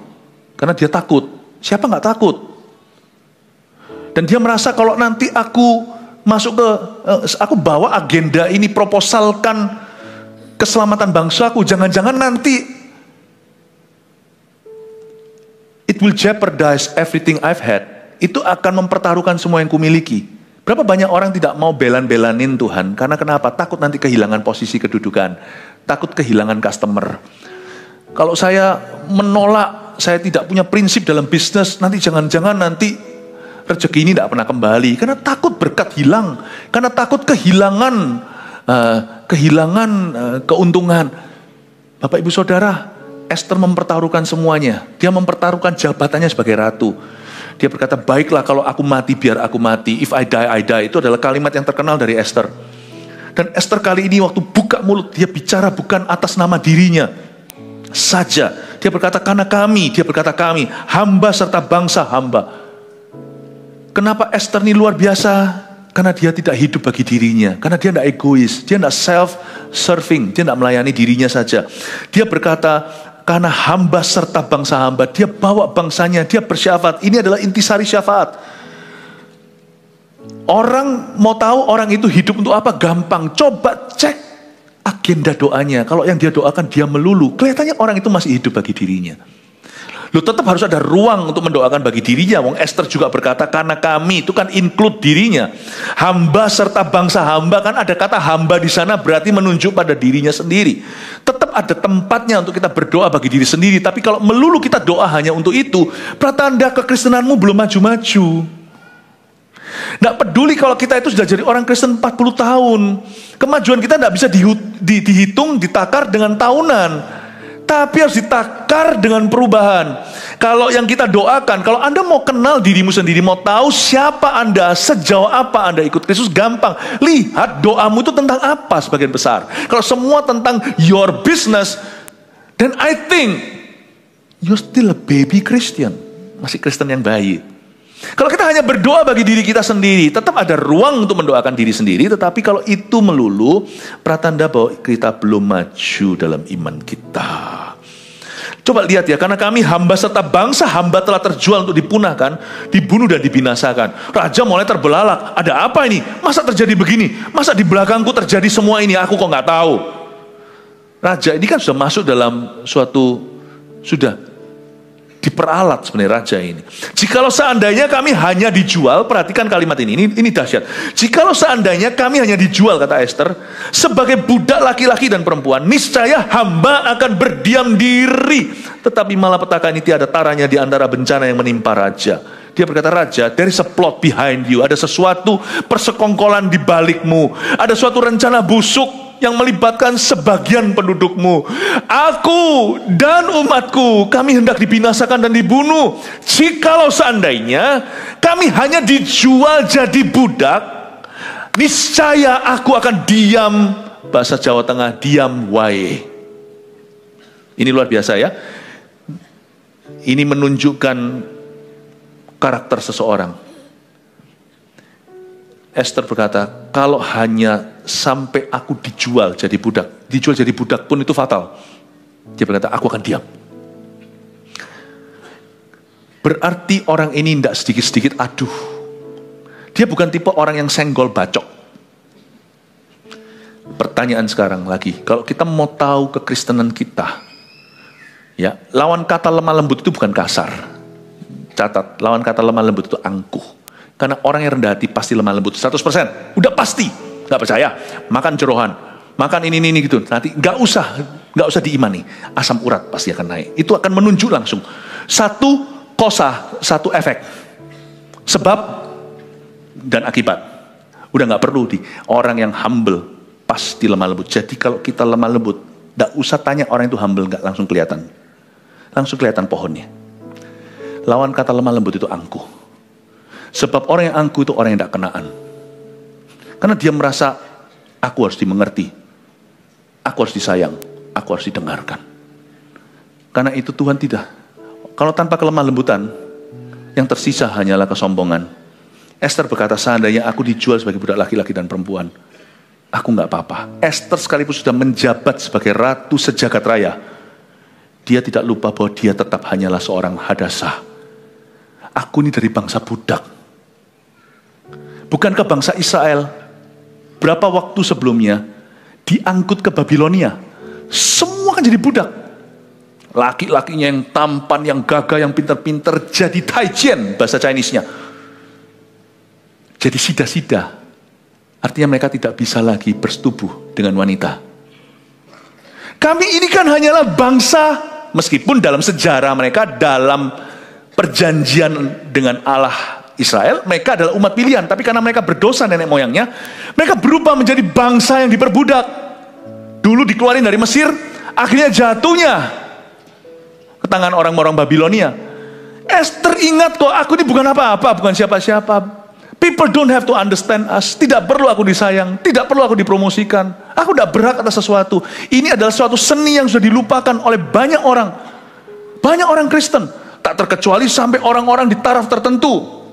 karena dia takut. Siapa nggak takut? Dan dia merasa kalau nanti aku aku bawa agenda ini, proposalkan keselamatan bangsaku, jangan-jangan nanti it will jeopardize everything I've had. itu akan mempertaruhkan semua yang kumiliki. Berapa banyak orang tidak mau belan-belanin Tuhan, karena kenapa? Takut nanti kehilangan posisi kedudukan, takut kehilangan customer. Kalau saya menolak, saya tidak punya prinsip dalam bisnis, nanti jangan-jangan nanti rezeki ini tidak pernah kembali, karena takut berkat hilang, karena takut kehilangan keuntungan. Bapak ibu saudara, Esther mempertaruhkan semuanya. Dia mempertaruhkan jabatannya sebagai ratu. Dia berkata, baiklah kalau aku mati, biar aku mati. If I die, I die. Itu adalah kalimat yang terkenal dari Esther. Dan Esther kali ini waktu buka mulut, dia bicara bukan atas nama dirinya saja. Dia berkata, karena kami, hamba serta bangsa hamba. Kenapa Esther ini luar biasa? Karena dia tidak hidup bagi dirinya. Karena dia tidak egois. Dia tidak self-serving. Dia tidak melayani dirinya saja. Dia berkata, karena hamba serta bangsa hamba. Dia bawa bangsanya. Dia bersyafaat. Ini adalah intisari syafaat. Orang mau tahu orang itu hidup untuk apa? Gampang. Coba cek agenda doanya. Kalau yang dia doakan dia melulu. Kelihatannya orang itu masih hidup bagi dirinya. Loh, tetap harus ada ruang untuk mendoakan bagi dirinya. Wong Esther juga berkata, karena kami, itu kan include dirinya. Hamba serta bangsa hamba, kan ada kata hamba di sana berarti menunjuk pada dirinya sendiri. Tetap ada tempatnya untuk kita berdoa bagi diri sendiri. Tapi kalau melulu kita doa hanya untuk itu, pertanda kekristenanmu belum maju-maju. Nggak peduli kalau kita itu sudah jadi orang Kristen 40 tahun. Kemajuan kita nggak bisa dihitung, ditakar dengan tahunan. Tapi harus ditakar dengan perubahan. Kalau yang kita doakan, kalau Anda mau kenal dirimu sendiri, mau tahu siapa Anda, sejauh apa Anda ikut Kristus, gampang. Lihat doamu itu tentang apa sebagian besar. Kalau semua tentang your business, then I think you're still a baby Christian. Masih Kristen yang bayi. Kalau kita hanya berdoa bagi diri kita sendiri, tetap ada ruang untuk mendoakan diri sendiri. Tetapi kalau itu melulu, pertanda bahwa kita belum maju dalam iman kita. Coba lihat ya, karena kami hamba serta bangsa hamba telah terjual untuk dipunahkan, dibunuh dan dibinasakan. Raja mulai terbelalak, ada apa ini? Masa terjadi begini? Masa di belakangku terjadi semua ini? Aku kok nggak tahu. Raja ini kan sudah masuk dalam suatu, sudah diperalat sebenarnya raja ini. Jikalau seandainya kami hanya dijual, perhatikan kalimat ini dahsyat. Jikalau seandainya kami hanya dijual, kata Esther, sebagai budak laki-laki dan perempuan, niscaya hamba akan berdiam diri. Tetapi malapetaka ini tiada taranya di antara bencana yang menimpa raja. Dia berkata, raja, there is a plot behind you. Ada sesuatu persekongkolan di balikmu. Ada suatu rencana busuk yang melibatkan sebagian pendudukmu. Aku dan umatku, kami hendak dibinasakan dan dibunuh. Jikalau seandainya kami hanya dijual jadi budak, niscaya aku akan diam. Bahasa Jawa Tengah, diam wae. Ini luar biasa ya. Ini menunjukkan karakter seseorang. Esther berkata, kalau hanya sampai aku dijual jadi budak pun itu fatal. Dia berkata, aku akan diam. Berarti orang ini tidak sedikit-sedikit aduh. Dia bukan tipe orang yang senggol bacok. Pertanyaan sekarang lagi, kalau kita mau tahu kekristenan kita, ya, lawan kata lemah lembut itu bukan kasar. Catat, lawan kata lemah lembut itu angkuh. Karena orang yang rendah hati pasti lemah lembut 100%. Udah pasti. Gak percaya? Makan jerohan, makan ini gitu. Nanti gak usah diimani. Asam urat pasti akan naik. Itu akan menunjuk langsung. Satu kosa, satu efek. Sebab dan akibat. Udah gak perlu orang yang humble pasti lemah lembut. Jadi kalau kita lemah lembut, gak usah tanya orang itu humble, gak langsung kelihatan. Langsung kelihatan pohonnya. Lawan kata lemah lembut itu angkuh. Sebab orang yang angkuh itu orang yang tidak kenaan. Karena dia merasa, aku harus dimengerti, aku harus disayang, aku harus didengarkan. Karena itu Tuhan tidak. Kalau tanpa kelemah lembutan, yang tersisa hanyalah kesombongan. Esther berkata, seandainya aku dijual sebagai budak laki-laki dan perempuan, aku nggak apa-apa. Esther sekalipun sudah menjabat sebagai ratu sejagat raya, dia tidak lupa bahwa dia tetap hanyalah seorang hadasah. Aku ini dari bangsa budak. Bukankah bangsa Israel berapa waktu sebelumnya diangkut ke Babilonia? Semua kan jadi budak. Laki-lakinya yang tampan, yang gagah, yang pintar-pintar jadi Taijian bahasa Chinese-nya. jadi sida-sida. Artinya mereka tidak bisa lagi bersetubuh dengan wanita. Kami ini kan hanyalah bangsa, meskipun dalam sejarah mereka, dalam perjanjian dengan Allah Israel, mereka adalah umat pilihan. Tapi karena mereka berdosa nenek moyangnya, mereka berubah menjadi bangsa yang diperbudak. Dulu dikeluarin dari Mesir, akhirnya jatuhnya ke tangan orang-orang Babilonia. Esther ingat kok, aku ini bukan apa-apa, bukan siapa-siapa. People don't have to understand us. Tidak perlu aku disayang, tidak perlu aku dipromosikan. Aku tidak berhak atas sesuatu. Ini adalah suatu seni yang sudah dilupakan oleh banyak orang. Banyak orang Kristen. Tak terkecuali sampai orang-orang di taraf tertentu.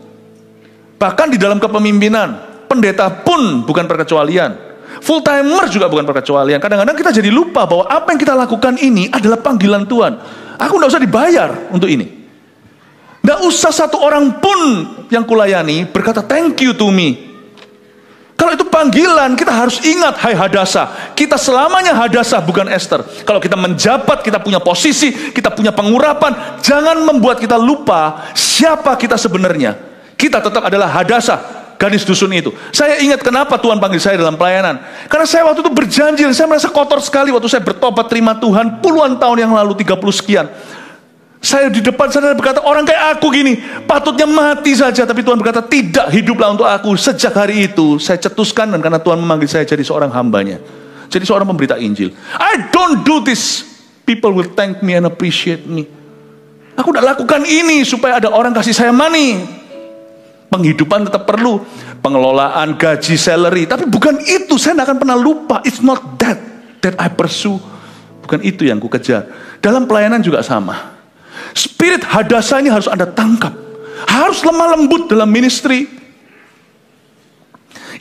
Bahkan di dalam kepemimpinan, pendeta pun bukan perkecualian. Full timer juga bukan perkecualian. Kadang-kadang kita jadi lupa bahwa apa yang kita lakukan ini adalah panggilan Tuhan. Aku tidak usah dibayar untuk ini. Tidak usah satu orang pun yang kulayani berkata thank you to me. Kalau itu panggilan, kita harus ingat, hai Hadasa, kita selamanya Hadasa bukan Esther. Kalau kita menjabat, kita punya posisi, kita punya pengurapan, jangan membuat kita lupa siapa kita sebenarnya. Kita tetap adalah Hadasa, gadis dusun itu. Saya ingat kenapa Tuhan panggil saya dalam pelayanan. Karena saya waktu itu berjanji, saya merasa kotor sekali waktu saya bertobat terima Tuhan puluhan tahun yang lalu, 30 sekian. Saya di depan sana berkata, orang kayak aku gini patutnya mati saja. Tapi Tuhan berkata, tidak, hiduplah untuk aku. Sejak hari itu saya cetuskan, dan karena Tuhan memanggil saya jadi seorang hambanya, jadi seorang pemberita Injil. I don't do this, people will thank me and appreciate me. Aku tidak lakukan ini supaya ada orang kasih saya money. Penghidupan tetap perlu, pengelolaan, gaji, salary, tapi bukan itu. Saya tidak akan pernah lupa. It's not that I pursue. Bukan itu yang ku kejar. Dalam pelayanan juga sama. Spirit Hadasa ini harus Anda tangkap. Harus lemah lembut dalam ministry.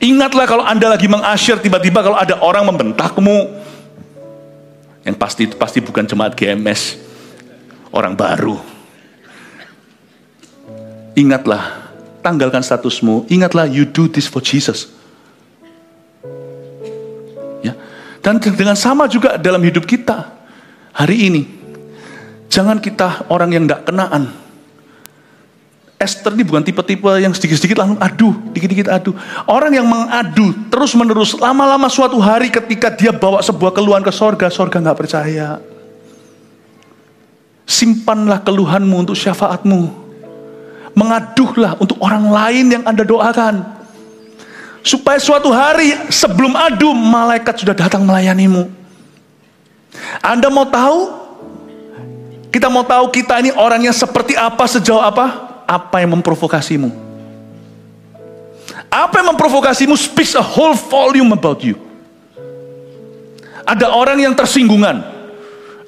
Ingatlah kalau Anda lagi mengasyir, tiba-tiba kalau ada orang membentakmu, yang pasti bukan jemaat GMS, orang baru. Ingatlah, tanggalkan statusmu. Ingatlah, you do this for Jesus. Ya. Dan dengan sama juga dalam hidup kita hari ini. Jangan kita orang yang tidak kenaan. Esther ini bukan tipe-tipe yang sedikit-sedikit langsung adu, dikit-dikit adu. Orang yang mengadu terus-menerus, lama-lama suatu hari ketika dia bawa sebuah keluhan ke sorga nggak percaya. Simpanlah keluhanmu untuk syafaatmu. Mengaduhlah untuk orang lain yang Anda doakan. Supaya suatu hari sebelum adu, malaikat sudah datang melayanimu. Anda mau tahu? Kita mau tahu kita ini orangnya seperti apa, sejauh apa? Apa yang memprovokasimu? Apa yang memprovokasimu speaks a whole volume about you. Ada orang yang tersinggungan.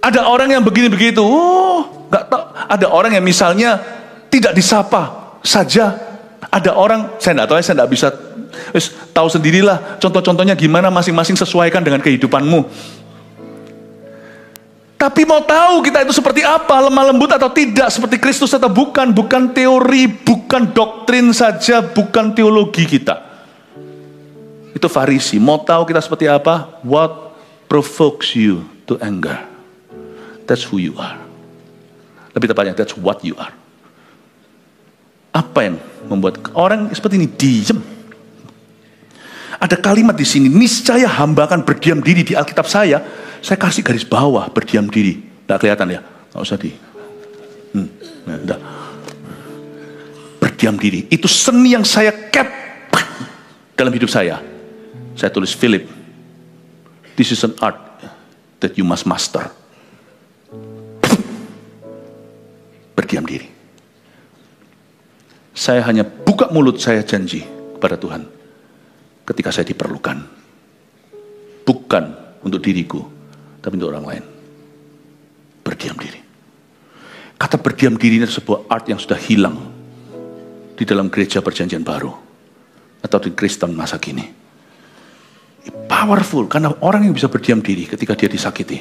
Ada orang yang begini-begitu. Gak tahu. Ada orang yang misalnya tidak disapa saja. Ada orang, saya tidak bisa tahu sendirilah. Contoh-contohnya gimana, masing-masing sesuaikan dengan kehidupanmu. Tapi mau tahu kita itu seperti apa, lemah lembut atau tidak, seperti Kristus atau bukan. Bukan teori, bukan doktrin saja, bukan teologi kita. Itu Farisi. Mau tahu kita seperti apa? What provokes you to anger? That's who you are. Lebih tepatnya, that's what you are. Apa yang membuat orang seperti ini diam? Ada kalimat di sini, niscaya hamba akan berdiam diri. Di Alkitab saya kasih garis bawah, berdiam diri. Tidak kelihatan ya? Nggak usah berdiam diri. Itu seni yang saya cap dalam hidup saya. Saya tulis, Philip, this is an art that you must master. Berdiam diri. Saya hanya buka mulut, saya janji kepada Tuhan. Ketika saya diperlukan. Bukan untuk diriku, tapi untuk orang lain. Berdiam diri. Kata berdiam diri ini adalah sebuah art yang sudah hilang di dalam gereja perjanjian baru atau di Kristen masa kini. Powerful, karena orang yang bisa berdiam diri ketika dia disakiti,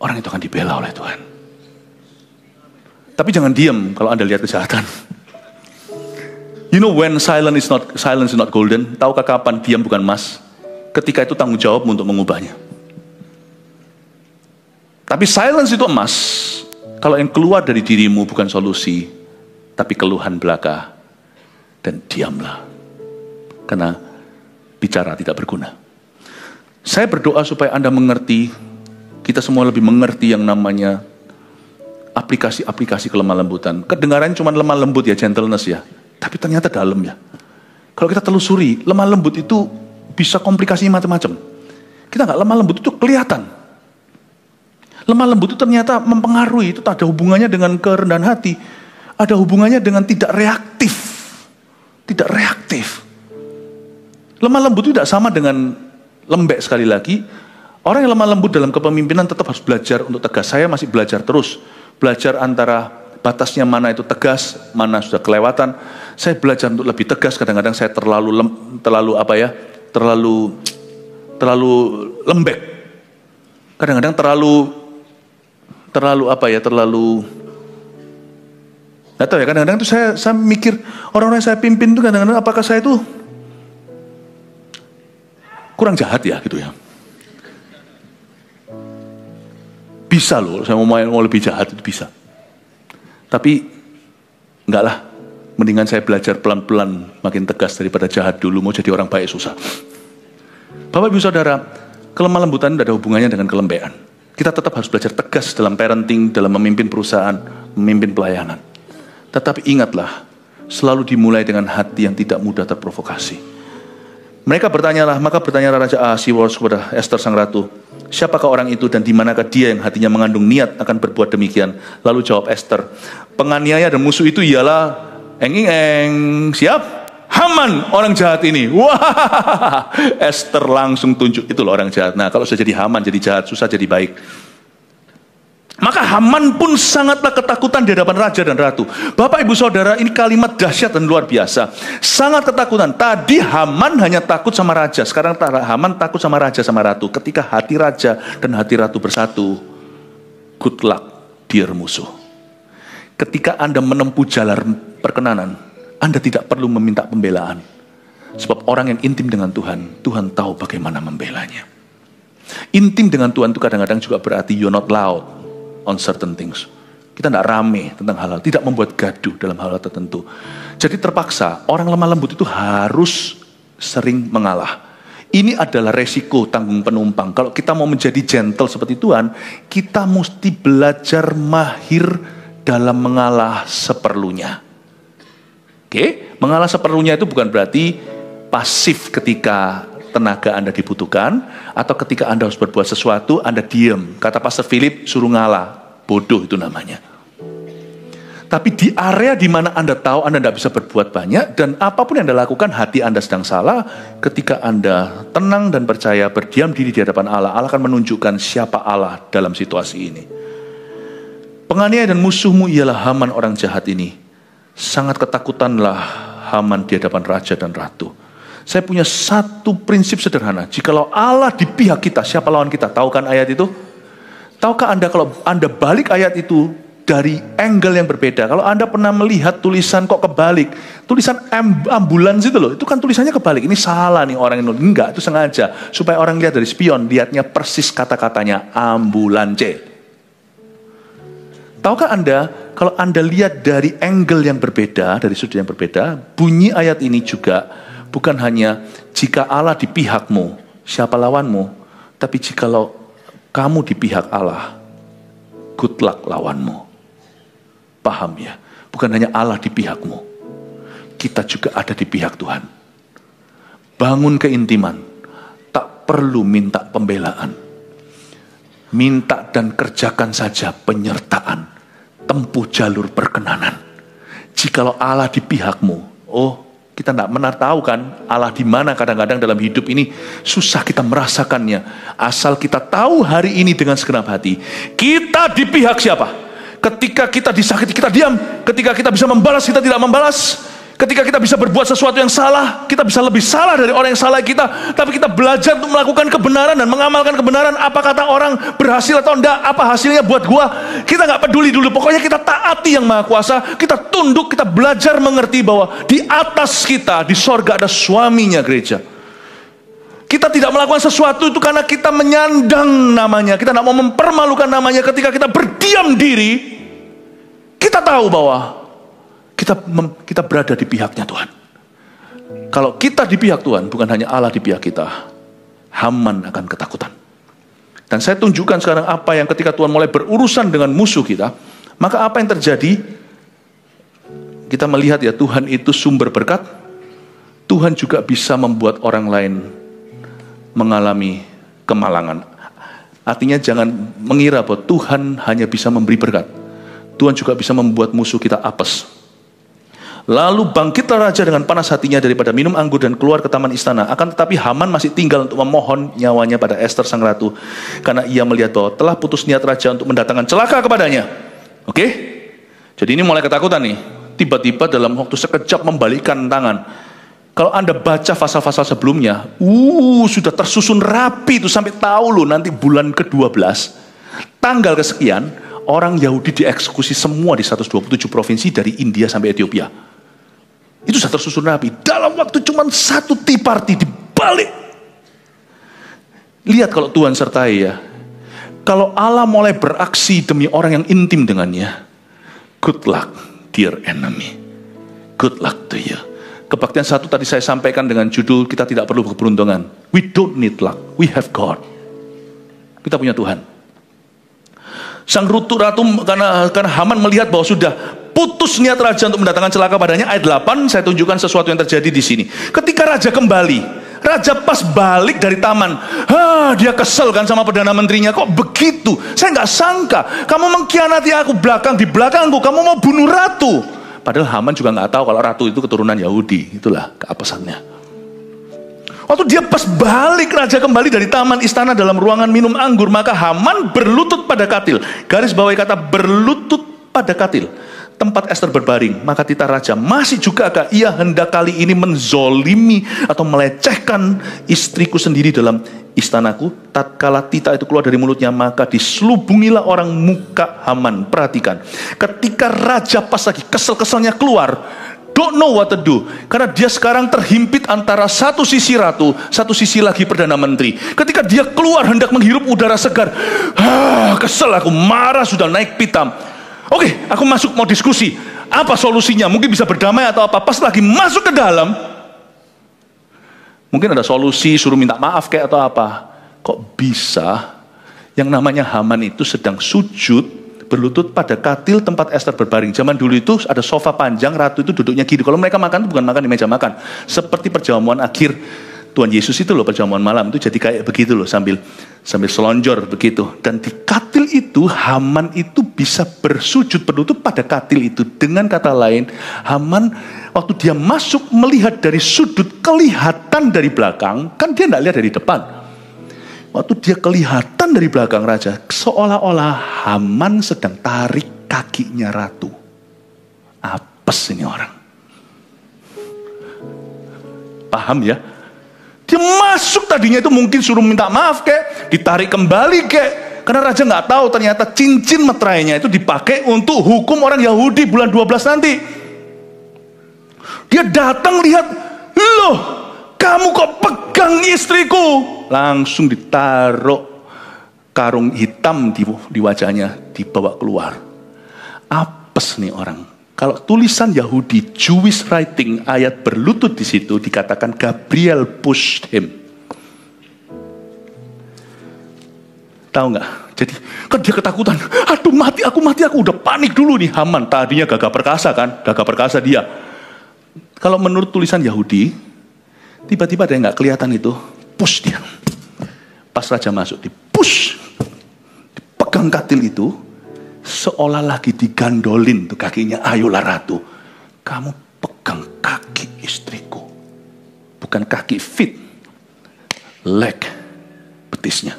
orang itu akan dibela oleh Tuhan. Tapi jangan diam kalau Anda lihat kejahatan. You know when silence is not golden. Tahukah kapan diam bukan emas? Ketika itu tanggung jawabmu untuk mengubahnya. Tapi silence itu emas kalau yang keluar dari dirimu bukan solusi, tapi keluhan belaka. Dan diamlah. karena bicara tidak berguna. Saya berdoa supaya Anda mengerti, kita semua lebih mengerti yang namanya aplikasi-aplikasi kelemah lembutan. Kedengarannya cuma lemah lembut ya, gentleness ya, tapi ternyata dalam ya. Kalau kita telusuri, lemah lembut itu bisa komplikasinya macam-macam. Kita nggak lemah lembut itu kelihatan. Lemah lembut itu ternyata mempengaruhi, itu ada hubungannya dengan kerendahan hati, ada hubungannya dengan tidak reaktif. Tidak reaktif. Lemah lembut itu tidak sama dengan lembek sekali lagi. Orang yang lemah lembut dalam kepemimpinan tetap harus belajar untuk tegas. Saya masih belajar terus. Belajar antara batasnya mana itu tegas, mana sudah kelewatan. Saya belajar untuk lebih tegas. Kadang-kadang saya terlalu lembek. Kadang-kadang terlalu nggak tahu ya, kadang-kadang itu saya mikir orang-orang yang saya pimpin itu kadang-kadang apakah saya itu kurang jahat ya gitu ya. Bisa loh, saya mau lebih jahat itu bisa. Tapi enggak lah, mendingan saya belajar pelan-pelan makin tegas daripada jahat dulu, mau jadi orang baik susah. Bapak Ibu Saudara, kelemah lembutan tidak ada hubungannya dengan kelembean. Kita tetap harus belajar tegas dalam parenting, dalam memimpin perusahaan, memimpin pelayanan. Tetapi ingatlah, selalu dimulai dengan hati yang tidak mudah terprovokasi. Maka bertanyalah Raja Ahasiweros kepada Ester sang ratu, siapakah orang itu dan di manakah dia yang hatinya mengandung niat akan berbuat demikian? Lalu jawab Ester, penganiaya dan musuh itu ialah siap? Haman, orang jahat ini. Wah, Ester langsung tunjuk, itu loh orang jahat. Nah, kalau sudah jadi Haman jadi jahat, susah jadi baik. Maka Haman pun sangatlah ketakutan di hadapan raja dan ratu. Bapak Ibu Saudara, ini kalimat dahsyat dan luar biasa. Sangat ketakutan. Tadi Haman hanya takut sama raja, sekarang Haman takut sama raja sama ratu. Ketika hati raja dan hati ratu bersatu, good luck dear musuh. Ketika Anda menempuh jalan perkenanan, Anda tidak perlu meminta pembelaan. Sebab orang yang intim dengan Tuhan, Tuhan tahu bagaimana membelanya. Intim dengan Tuhan itu kadang-kadang juga berarti you're not loud on certain things. Kita tidak rame tentang hal-hal, tidak membuat gaduh dalam hal-hal tertentu. Jadi terpaksa orang lemah lembut itu harus sering mengalah. Ini adalah resiko tanggung penumpang. Kalau kita mau menjadi gentle seperti Tuhan, kita mesti belajar mahir dalam mengalah seperlunya. Oke, mengalah seperlunya itu bukan berarti pasif ketika tenaga Anda dibutuhkan, atau ketika Anda harus berbuat sesuatu, Anda diam. Kata Pastor Philip, suruh ngalah. Bodoh itu namanya. Tapi di area di mana Anda tahu Anda tidak bisa berbuat banyak, dan apapun yang Anda lakukan, hati Anda sedang salah, ketika Anda tenang dan percaya, berdiam diri di hadapan Allah, Allah akan menunjukkan siapa Allah dalam situasi ini. Penganiaya dan musuhmu ialah Haman orang jahat ini. Sangat ketakutanlah Haman di hadapan raja dan ratu. Saya punya satu prinsip sederhana. Jikalau Allah di pihak kita, siapa lawan kita? Tahu kan ayat itu? Tahukah Anda kalau Anda balik ayat itu dari angle yang berbeda? Kalau Anda pernah melihat tulisan kok kebalik, tulisan ambulans itu loh, itu kan tulisannya kebalik. Ini salah nih orang yang nulis. Enggak, itu sengaja. Supaya orang lihat dari spion, lihatnya persis kata-katanya ambulance. Tahukah Anda, kalau Anda lihat dari angle yang berbeda, dari sudut yang berbeda, bunyi ayat ini juga bukan hanya jika Allah di pihakmu, siapa lawanmu, tapi jikalau kamu di pihak Allah, good luck lawanmu. Paham ya? Bukan hanya Allah di pihakmu, kita juga ada di pihak Tuhan. Bangun keintiman, tak perlu minta pembelaan. Minta dan kerjakan saja penyertaan. Tempuh jalur perkenanan. Jikalau Allah di pihakmu, kita tidak pernah tahu kan Allah di mana. Kadang-kadang dalam hidup ini susah kita merasakannya. Asal kita tahu hari ini dengan segenap hati, kita di pihak siapa. Ketika kita disakiti, kita diam. Ketika kita bisa membalas, kita tidak membalas. Ketika kita bisa berbuat sesuatu yang salah, kita bisa lebih salah dari orang yang salah kita. Tapi kita belajar untuk melakukan kebenaran dan mengamalkan kebenaran. Apa kata orang, berhasil atau enggak, apa hasilnya buat gua, kita gak peduli dulu. Pokoknya kita taati yang Maha Kuasa. Kita tunduk, kita belajar mengerti bahwa di atas kita, di sorga ada suaminya gereja. Kita tidak melakukan sesuatu itu karena kita menyandang namanya. Kita tidak mau mempermalukan namanya. Ketika kita berdiam diri, kita tahu bahwa kita berada di pihaknya Tuhan. Kalau kita di pihak Tuhan, bukan hanya Allah di pihak kita, Haman akan ketakutan. Dan saya tunjukkan sekarang apa yang ketika Tuhan mulai berurusan dengan musuh kita, maka apa yang terjadi? Kita melihat ya, Tuhan itu sumber berkat. Tuhan juga bisa membuat orang lain mengalami kemalangan. Artinya jangan mengira bahwa Tuhan hanya bisa memberi berkat. Tuhan juga bisa membuat musuh kita apes. Lalu bangkitlah raja dengan panas hatinya daripada minum anggur dan keluar ke taman istana. Akan tetapi Haman masih tinggal untuk memohon nyawanya pada Ester sang ratu, karena ia melihat bahwa telah putus niat raja untuk mendatangkan celaka kepadanya. Oke? Jadi ini mulai ketakutan nih. Tiba-tiba dalam waktu sekejap membalikkan tangan. Kalau Anda baca pasal-pasal sebelumnya, sudah tersusun rapi itu sampai tahu loh nanti bulan ke-12, tanggal kesekian, orang Yahudi dieksekusi semua di 127 provinsi dari India sampai Ethiopia. Itu sudah tersusun rapi. Dalam waktu cuma satu tea party dibalik. Lihat kalau Tuhan sertai ya. Kalau Allah mulai beraksi demi orang yang intim dengannya, good luck dear enemy. Good luck to you. Kebaktian 1 tadi saya sampaikan dengan judul kita tidak perlu keberuntungan. We don't need luck, we have God. Kita punya Tuhan. Sang ratu karena Haman melihat bahwa sudah putus niat raja untuk mendatangkan celaka padanya. Ayat 8 saya tunjukkan sesuatu yang terjadi di sini. Ketika raja kembali, raja pas balik dari taman, dia kesel kan sama perdana menterinya. Kok begitu? Saya nggak sangka kamu mengkhianati aku di belakangku. Kamu mau bunuh ratu. Padahal Haman juga nggak tahu kalau ratu itu keturunan Yahudi. Itulah keapesannya. Waktu dia pas balik, raja kembali dari taman istana dalam ruangan minum anggur, maka Haman berlutut pada katil. Garis bawahi kata berlutut pada katil, tempat Ester berbaring. Maka titah raja, masih juga ia hendak kali ini menzolimi atau melecehkan istriku sendiri dalam istanaku. Tatkala titah itu keluar dari mulutnya, maka diselubungilah orang muka Haman. Perhatikan, ketika raja pas lagi kesel-keselnya keluar, don't know what to do, karena dia sekarang terhimpit antara satu sisi ratu, satu sisi lagi perdana menteri. Ketika dia keluar hendak menghirup udara segar, kesel aku, marah, sudah naik pitam. Oke, aku masuk mau diskusi, apa solusinya? Mungkin bisa berdamai atau apa. Pas lagi masuk ke dalam, mungkin ada solusi, suruh minta maaf kayak atau apa. Kok bisa yang namanya Haman itu sedang sujud berlutut pada katil tempat Ester berbaring. Zaman dulu itu ada sofa panjang, ratu itu duduknya kiri. Kalau mereka makan itu bukan makan di meja makan, seperti perjamuan akhir Tuhan Yesus itu loh, perjamuan malam itu jadi kayak begitu loh, sambil selonjor begitu. Dan di katil itu Haman itu bisa bersujud berlutut pada katil itu. Dengan kata lain, Haman waktu dia masuk melihat dari sudut, kelihatan dari belakang, kan dia tidak lihat dari depan. Waktu dia kelihatan dari belakang raja, seolah-olah Haman sedang tarik kakinya ratu. Apes ini orang. Paham ya? Dia masuk tadinya itu mungkin suruh minta maaf kek, ditarik kembali kek. Karena raja nggak tahu ternyata cincin meterainya itu dipakai untuk hukum orang Yahudi bulan 12 nanti. Dia datang lihat, loh, kamu kok pegang istriku? Langsung ditaruh karung hitam di wajahnya, dibawa keluar. Apes nih orang. Kalau tulisan Yahudi, Jewish writing, ayat berlutut di situ dikatakan Gabriel pushed him. Tahu nggak? Jadi kan dia ketakutan. Aduh mati aku udah panik dulu nih. Haman tadinya gagah perkasa kan, gagah perkasa dia. Kalau menurut tulisan Yahudi, tiba-tiba ada yang nggak kelihatan itu, push dia. Pas raja masuk, dipush, dipegang katil itu. Seolah lagi digandolin tuh kakinya, ayolah ratu, kamu pegang kaki istriku. Bukan kaki feet, leg, betisnya.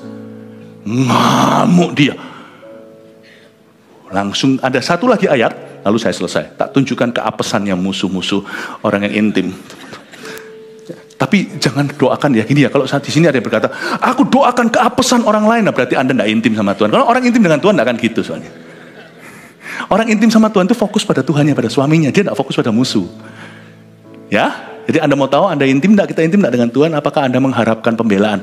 Ngamuk dia. Langsung ada satu lagi ayat, lalu saya selesai. Tak tunjukkan keapesannya musuh-musuh orang yang intim. Tapi jangan doakan ya, gini ya, kalau saat di sini ada yang berkata, aku doakan keapesan orang lain, nah berarti Anda tidak intim sama Tuhan. Kalau orang intim dengan Tuhan tidak akan gitu soalnya. Orang intim sama Tuhan itu fokus pada Tuhannya, pada suaminya. Dia tidak fokus pada musuh. Ya, jadi Anda mau tahu Anda intim tidak, kita intim tidak dengan Tuhan? Apakah Anda mengharapkan pembelaan,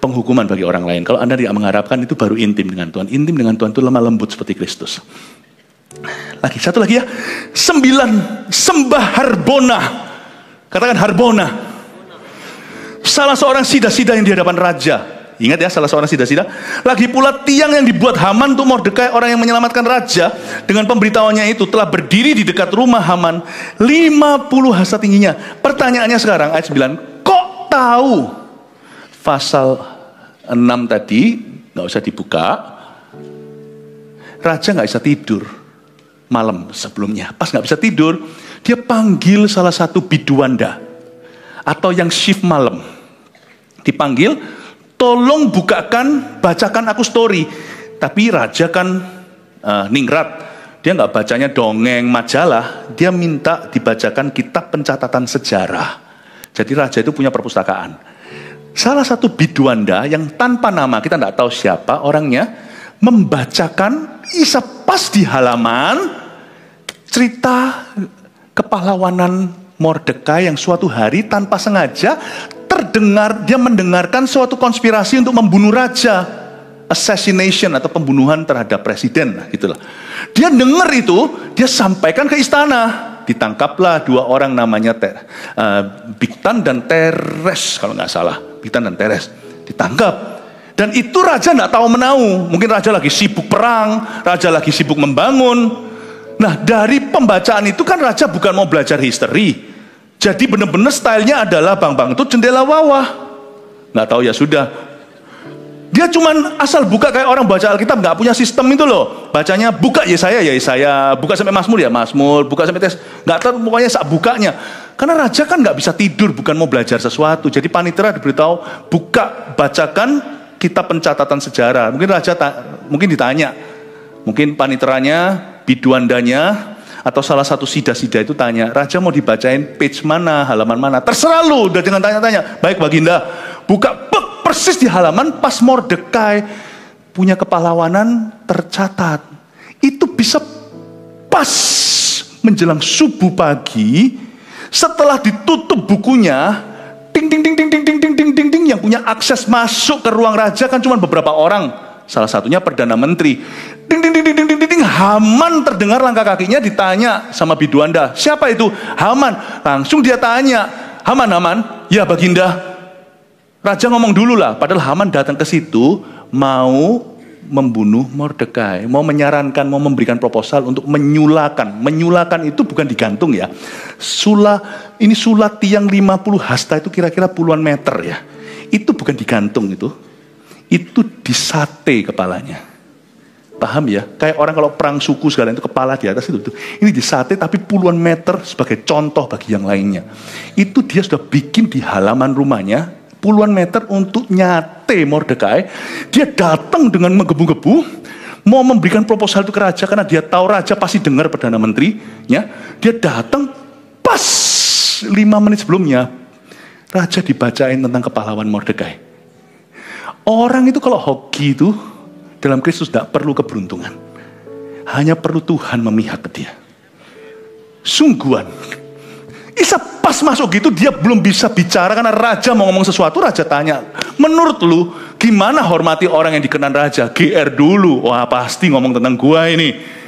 penghukuman bagi orang lain? Kalau Anda tidak mengharapkan, itu baru intim dengan Tuhan. Intim dengan Tuhan itu lemah lembut seperti Kristus. Satu lagi ya. 9, sembah Harbona. Katakan Harbona. Salah seorang sida-sida yang di hadapan raja. Ingat ya, salah seorang sida-sida. Lagi pula tiang yang dibuat Haman untuk Mordekai, orang yang menyelamatkan raja, dengan pemberitahuannya itu telah berdiri di dekat rumah Haman 50 hasta tingginya. Pertanyaannya sekarang ayat 9, kok tahu? Pasal 6 tadi nggak usah dibuka. Raja nggak bisa tidur malam sebelumnya. Pas nggak bisa tidur, dia panggil salah satu biduanda atau yang shift malam. Dipanggil, tolong bacakan aku story. Tapi raja kan ningrat, dia nggak bacanya dongeng majalah, dia minta dibacakan kitab pencatatan sejarah. Jadi raja itu punya perpustakaan. Salah satu biduanda yang tanpa nama, kita nggak tahu siapa orangnya, membacakan isa pas di halaman cerita kepahlawanan Mordekai yang suatu hari tanpa sengaja dia mendengarkan suatu konspirasi untuk membunuh raja, assassination atau pembunuhan terhadap presiden, gitulah. Dia dengar itu, dia sampaikan ke istana. Ditangkaplah 2 orang namanya Bigtan dan Teres kalau nggak salah, Bigtan dan Teres ditangkap. Dan itu raja nggak tahu menau, mungkin raja lagi sibuk perang, raja lagi sibuk membangun. Nah dari pembacaan itu kan raja bukan mau belajar history. Jadi benar-benar stylenya adalah bang itu jendela bawah. Nggak tahu ya sudah. Dia cuman asal buka kayak orang baca Alkitab, nggak punya sistem itu loh. Bacanya buka Yesaya, buka sampai Mazmur ya Mazmur, buka sampai tes. Nggak tahu pokoknya saat bukanya. Karena raja kan nggak bisa tidur, bukan mau belajar sesuatu. Jadi panitera diberitahu buka, bacakan kitab pencatatan sejarah. Mungkin raja mungkin ditanya, mungkin paniteranya, biduandanya, atau salah satu sida-sida itu tanya, raja mau dibacain page mana, halaman mana, terserah lu, udah dengan tanya-tanya. Baik Baginda, buka persis di halaman pas Mordekai punya kepahlawanan tercatat. Itu bisa pas menjelang subuh pagi, setelah ditutup bukunya, ding ding ding ding ding ding ding ding ding ding, yang punya akses masuk ke ruang raja kan cuma beberapa orang, salah satunya Perdana Menteri. Ding ding ding ding ding ding ding, Haman terdengar langkah kakinya, ditanya sama biduanda, siapa itu? Haman. Langsung dia tanya, Haman, ya Baginda. Raja ngomong dulu lah, padahal Haman datang ke situ mau membunuh Mordekai, mau menyarankan, mau memberikan proposal untuk menyulakan. Menyulakan itu bukan digantung ya. Ini sulat tiang 50 hasta itu kira-kira puluhan meter ya. Itu bukan digantung itu disate kepalanya. Paham ya? Kayak orang kalau perang suku segala itu kepala di atas itu. Ini disate tapi puluhan meter sebagai contoh bagi yang lainnya. Itu dia sudah bikin di halaman rumahnya puluhan meter untuk nyate Mordekai. Dia datang dengan menggebu-gebu mau memberikan proposal itu ke raja karena dia tahu raja pasti dengar Perdana Menterinya. Dia datang pas 5 menit sebelumnya raja dibacain tentang kepahlawan Mordekai. Orang itu kalau hoki itu dalam Kristus tidak perlu keberuntungan. Hanya perlu Tuhan memihak ke dia. Sungguhan. Isa pas masuk gitu dia belum bisa bicara karena raja mau ngomong sesuatu. Raja tanya, menurut lu gimana hormati orang yang dikenan raja? GR dulu. Wah pasti ngomong tentang gua ini.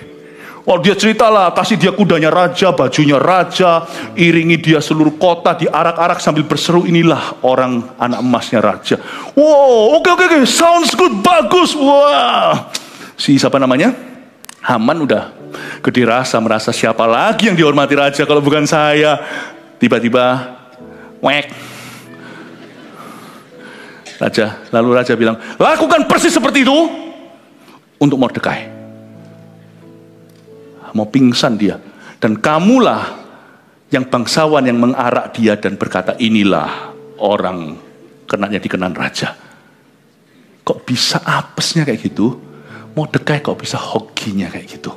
Oh dia ceritalah, kasih dia kudanya raja, bajunya raja, iringi dia seluruh kota, diarak-arak sambil berseru, inilah orang anak emasnya raja. Wow, oke, sounds good, bagus. Wah, si siapa namanya? Haman udah gede rasa, merasa siapa lagi yang dihormati raja kalau bukan saya. Tiba-tiba, wek. Lalu raja bilang, lakukan persis seperti itu untuk Mordekai. Mau pingsan dia. Dan kamulah yang bangsawan yang mengarak dia dan berkata, inilah orang dikenan raja. Kok bisa apesnya kayak gitu? Mordekai kok bisa hokinya kayak gitu?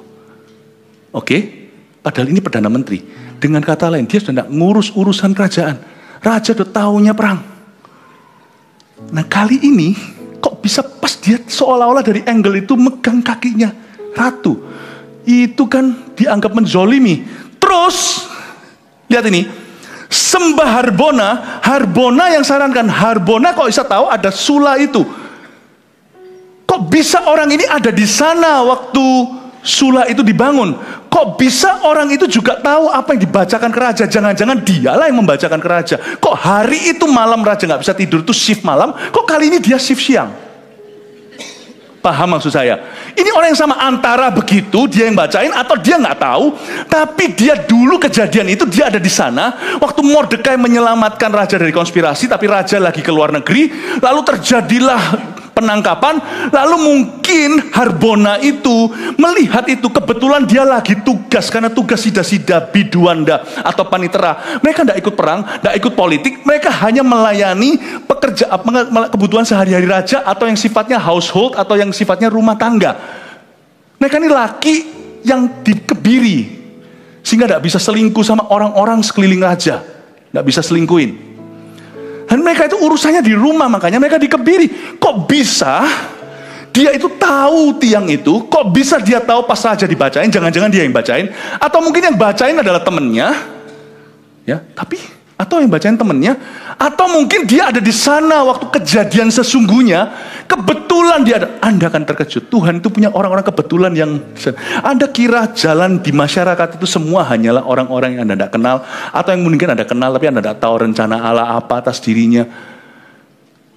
Oke? Padahal ini Perdana Menteri. Dengan kata lain, dia sudah tidak ngurus urusan kerajaan. Raja udah taunya perang. Nah kali ini, kok bisa pas dia seolah-olah dari angle itu megang kakinya ratu. Itu kan dianggap menzolimi. Terus, lihat ini. Sembah Harbona yang sarankan. Harbona kok bisa tahu ada sula itu. Kok bisa orang ini ada di sana waktu sula itu dibangun? Kok bisa orang itu juga tahu apa yang dibacakan ke raja? Jangan-jangan dialah yang membacakan ke raja. Kok hari itu malam raja nggak bisa tidur, itu shift malam, kok kali ini dia shift siang? Paham maksud saya? Ini orang yang sama, antara begitu dia yang bacain atau dia nggak tahu, tapi dia dulu kejadian itu dia ada di sana waktu Mordekai menyelamatkan raja dari konspirasi, tapi raja lagi ke luar negeri, lalu terjadilah penangkapan, lalu mungkin Harbona itu melihat itu, kebetulan dia lagi tugas, karena tugas sida-sida, biduanda atau panitera. Mereka tidak ikut perang, tidak ikut politik, mereka hanya melayani kebutuhan sehari-hari raja, atau yang sifatnya household, atau yang sifatnya rumah tangga. Mereka ini laki yang dikebiri, sehingga tidak bisa selingkuh sama orang-orang sekeliling raja, tidak bisa selingkuhin. Dan mereka itu urusannya di rumah, makanya mereka dikebiri. Kok bisa dia itu tahu tiang itu? Kok bisa dia tahu pas raja dibacain? Jangan-jangan dia yang bacain, atau mungkin yang bacain adalah temennya, ya? Atau yang bacain temennya, atau mungkin dia ada di sana waktu kejadian sesungguhnya. Kebetulan dia ada. Anda akan terkejut. Tuhan itu punya orang-orang kebetulan yang Anda kira jalan di masyarakat itu semua hanyalah orang-orang yang Anda tidak kenal, atau yang mungkin Anda kenal tapi Anda tidak tahu rencana Allah apa atas dirinya.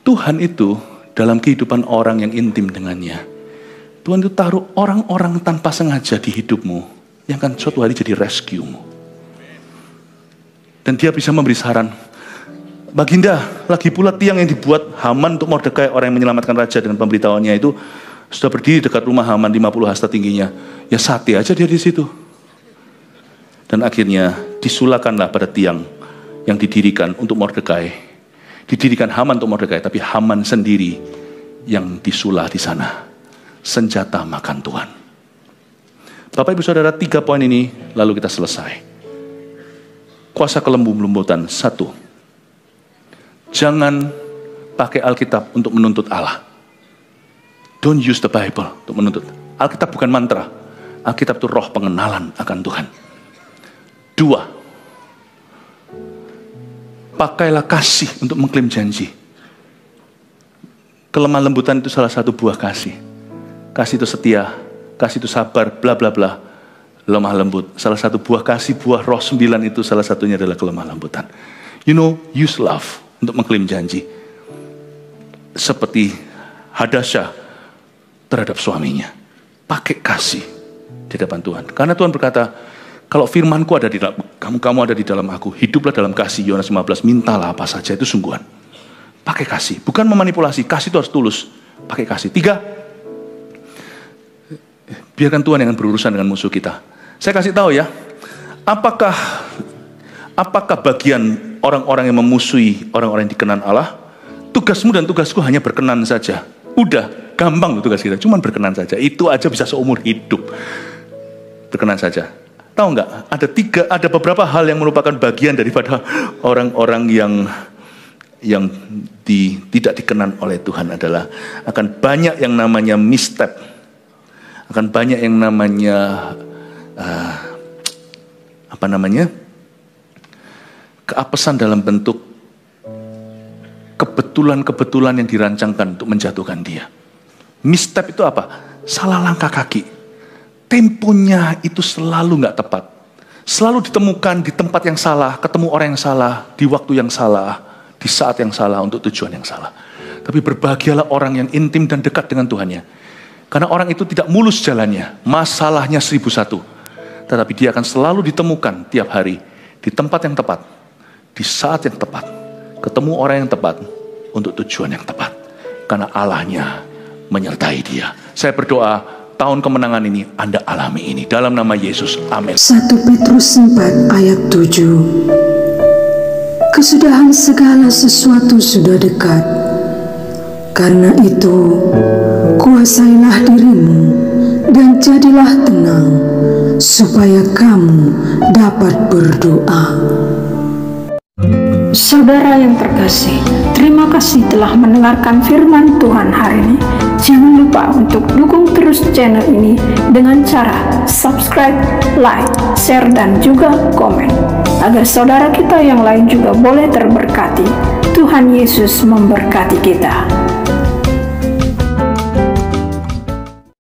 Tuhan itu dalam kehidupan orang yang intim dengannya. Tuhan itu taruh orang-orang tanpa sengaja di hidupmu yang akan suatu hari jadi rescue-mu. Dan dia bisa memberi saran. Baginda, lagi pula tiang yang dibuat Haman untuk Mordekai, orang yang menyelamatkan raja dengan pemberitahuannya itu, sudah berdiri dekat rumah Haman 50 hasta tingginya. Ya sate aja dia di situ. Dan akhirnya disulakanlah pada tiang yang didirikan untuk Mordekai. Didirikan Haman untuk Mordekai, tapi Haman sendiri yang disulah di sana. Senjata makan Tuhan. Bapak Ibu Saudara, 3 poin ini lalu kita selesai. Kuasa kelembutan. 1. Jangan pakai Alkitab untuk menuntut Allah. Don't use the Bible untuk menuntut. Alkitab bukan mantra. Alkitab itu roh pengenalan akan Tuhan. 2. Pakailah kasih untuk mengklaim janji. Kelemah lembutan itu salah satu buah kasih. Kasih itu setia, kasih itu sabar, bla bla bla. Lemah lembut. Salah satu buah kasih, buah roh 9 itu salah satunya adalah kelemah lembutan. Use love untuk mengklaim janji. Seperti Hadasyah terhadap suaminya. Pakai kasih di hadapan Tuhan. Karena Tuhan berkata, kalau firmanku ada di dalam kamu ada di dalam aku, hiduplah dalam kasih. Yohanes 15, mintalah apa saja, itu sungguhan. Pakai kasih, bukan memanipulasi. Kasih itu harus tulus. Pakai kasih. 3, biarkan Tuhan yang berurusan dengan musuh kita. Saya kasih tahu ya, apakah bagian orang-orang yang memusuhi orang-orang yang dikenan Allah, tugasmu dan tugasku hanya berkenan saja. Udah, gampang loh tugas kita, cuman berkenan saja. Itu aja bisa seumur hidup. Berkenan saja. Tahu nggak? Ada beberapa hal yang merupakan bagian daripada orang-orang yang tidak dikenan oleh Tuhan adalah akan banyak yang namanya misstep, akan banyak yang namanya keapesan dalam bentuk kebetulan-kebetulan yang dirancangkan untuk menjatuhkan dia. Misstep itu apa? Salah langkah kaki. Temponya itu selalu nggak tepat. Selalu ditemukan di tempat yang salah, ketemu orang yang salah, di waktu yang salah, di saat yang salah, untuk tujuan yang salah. Tapi berbahagialah orang yang intim dan dekat dengan Tuhannya. Karena orang itu tidak mulus jalannya, masalahnya 1001. Tetapi dia akan selalu ditemukan tiap hari, di tempat yang tepat, di saat yang tepat, ketemu orang yang tepat, untuk tujuan yang tepat. Karena Allahnya menyertai dia. Saya berdoa, tahun kemenangan ini Anda alami ini. Dalam nama Yesus, amin. 1 Petrus 4 ayat 7. Kesudahan segala sesuatu sudah dekat. Karena itu, kuasailah dirimu dan jadilah tenang, supaya kamu dapat berdoa. Saudara yang terkasih, terima kasih telah mendengarkan firman Tuhan hari ini. Jangan lupa untuk dukung terus channel ini dengan cara subscribe, like, share, dan juga komen, agar saudara kita yang lain juga boleh terberkati. Tuhan Yesus memberkati kita.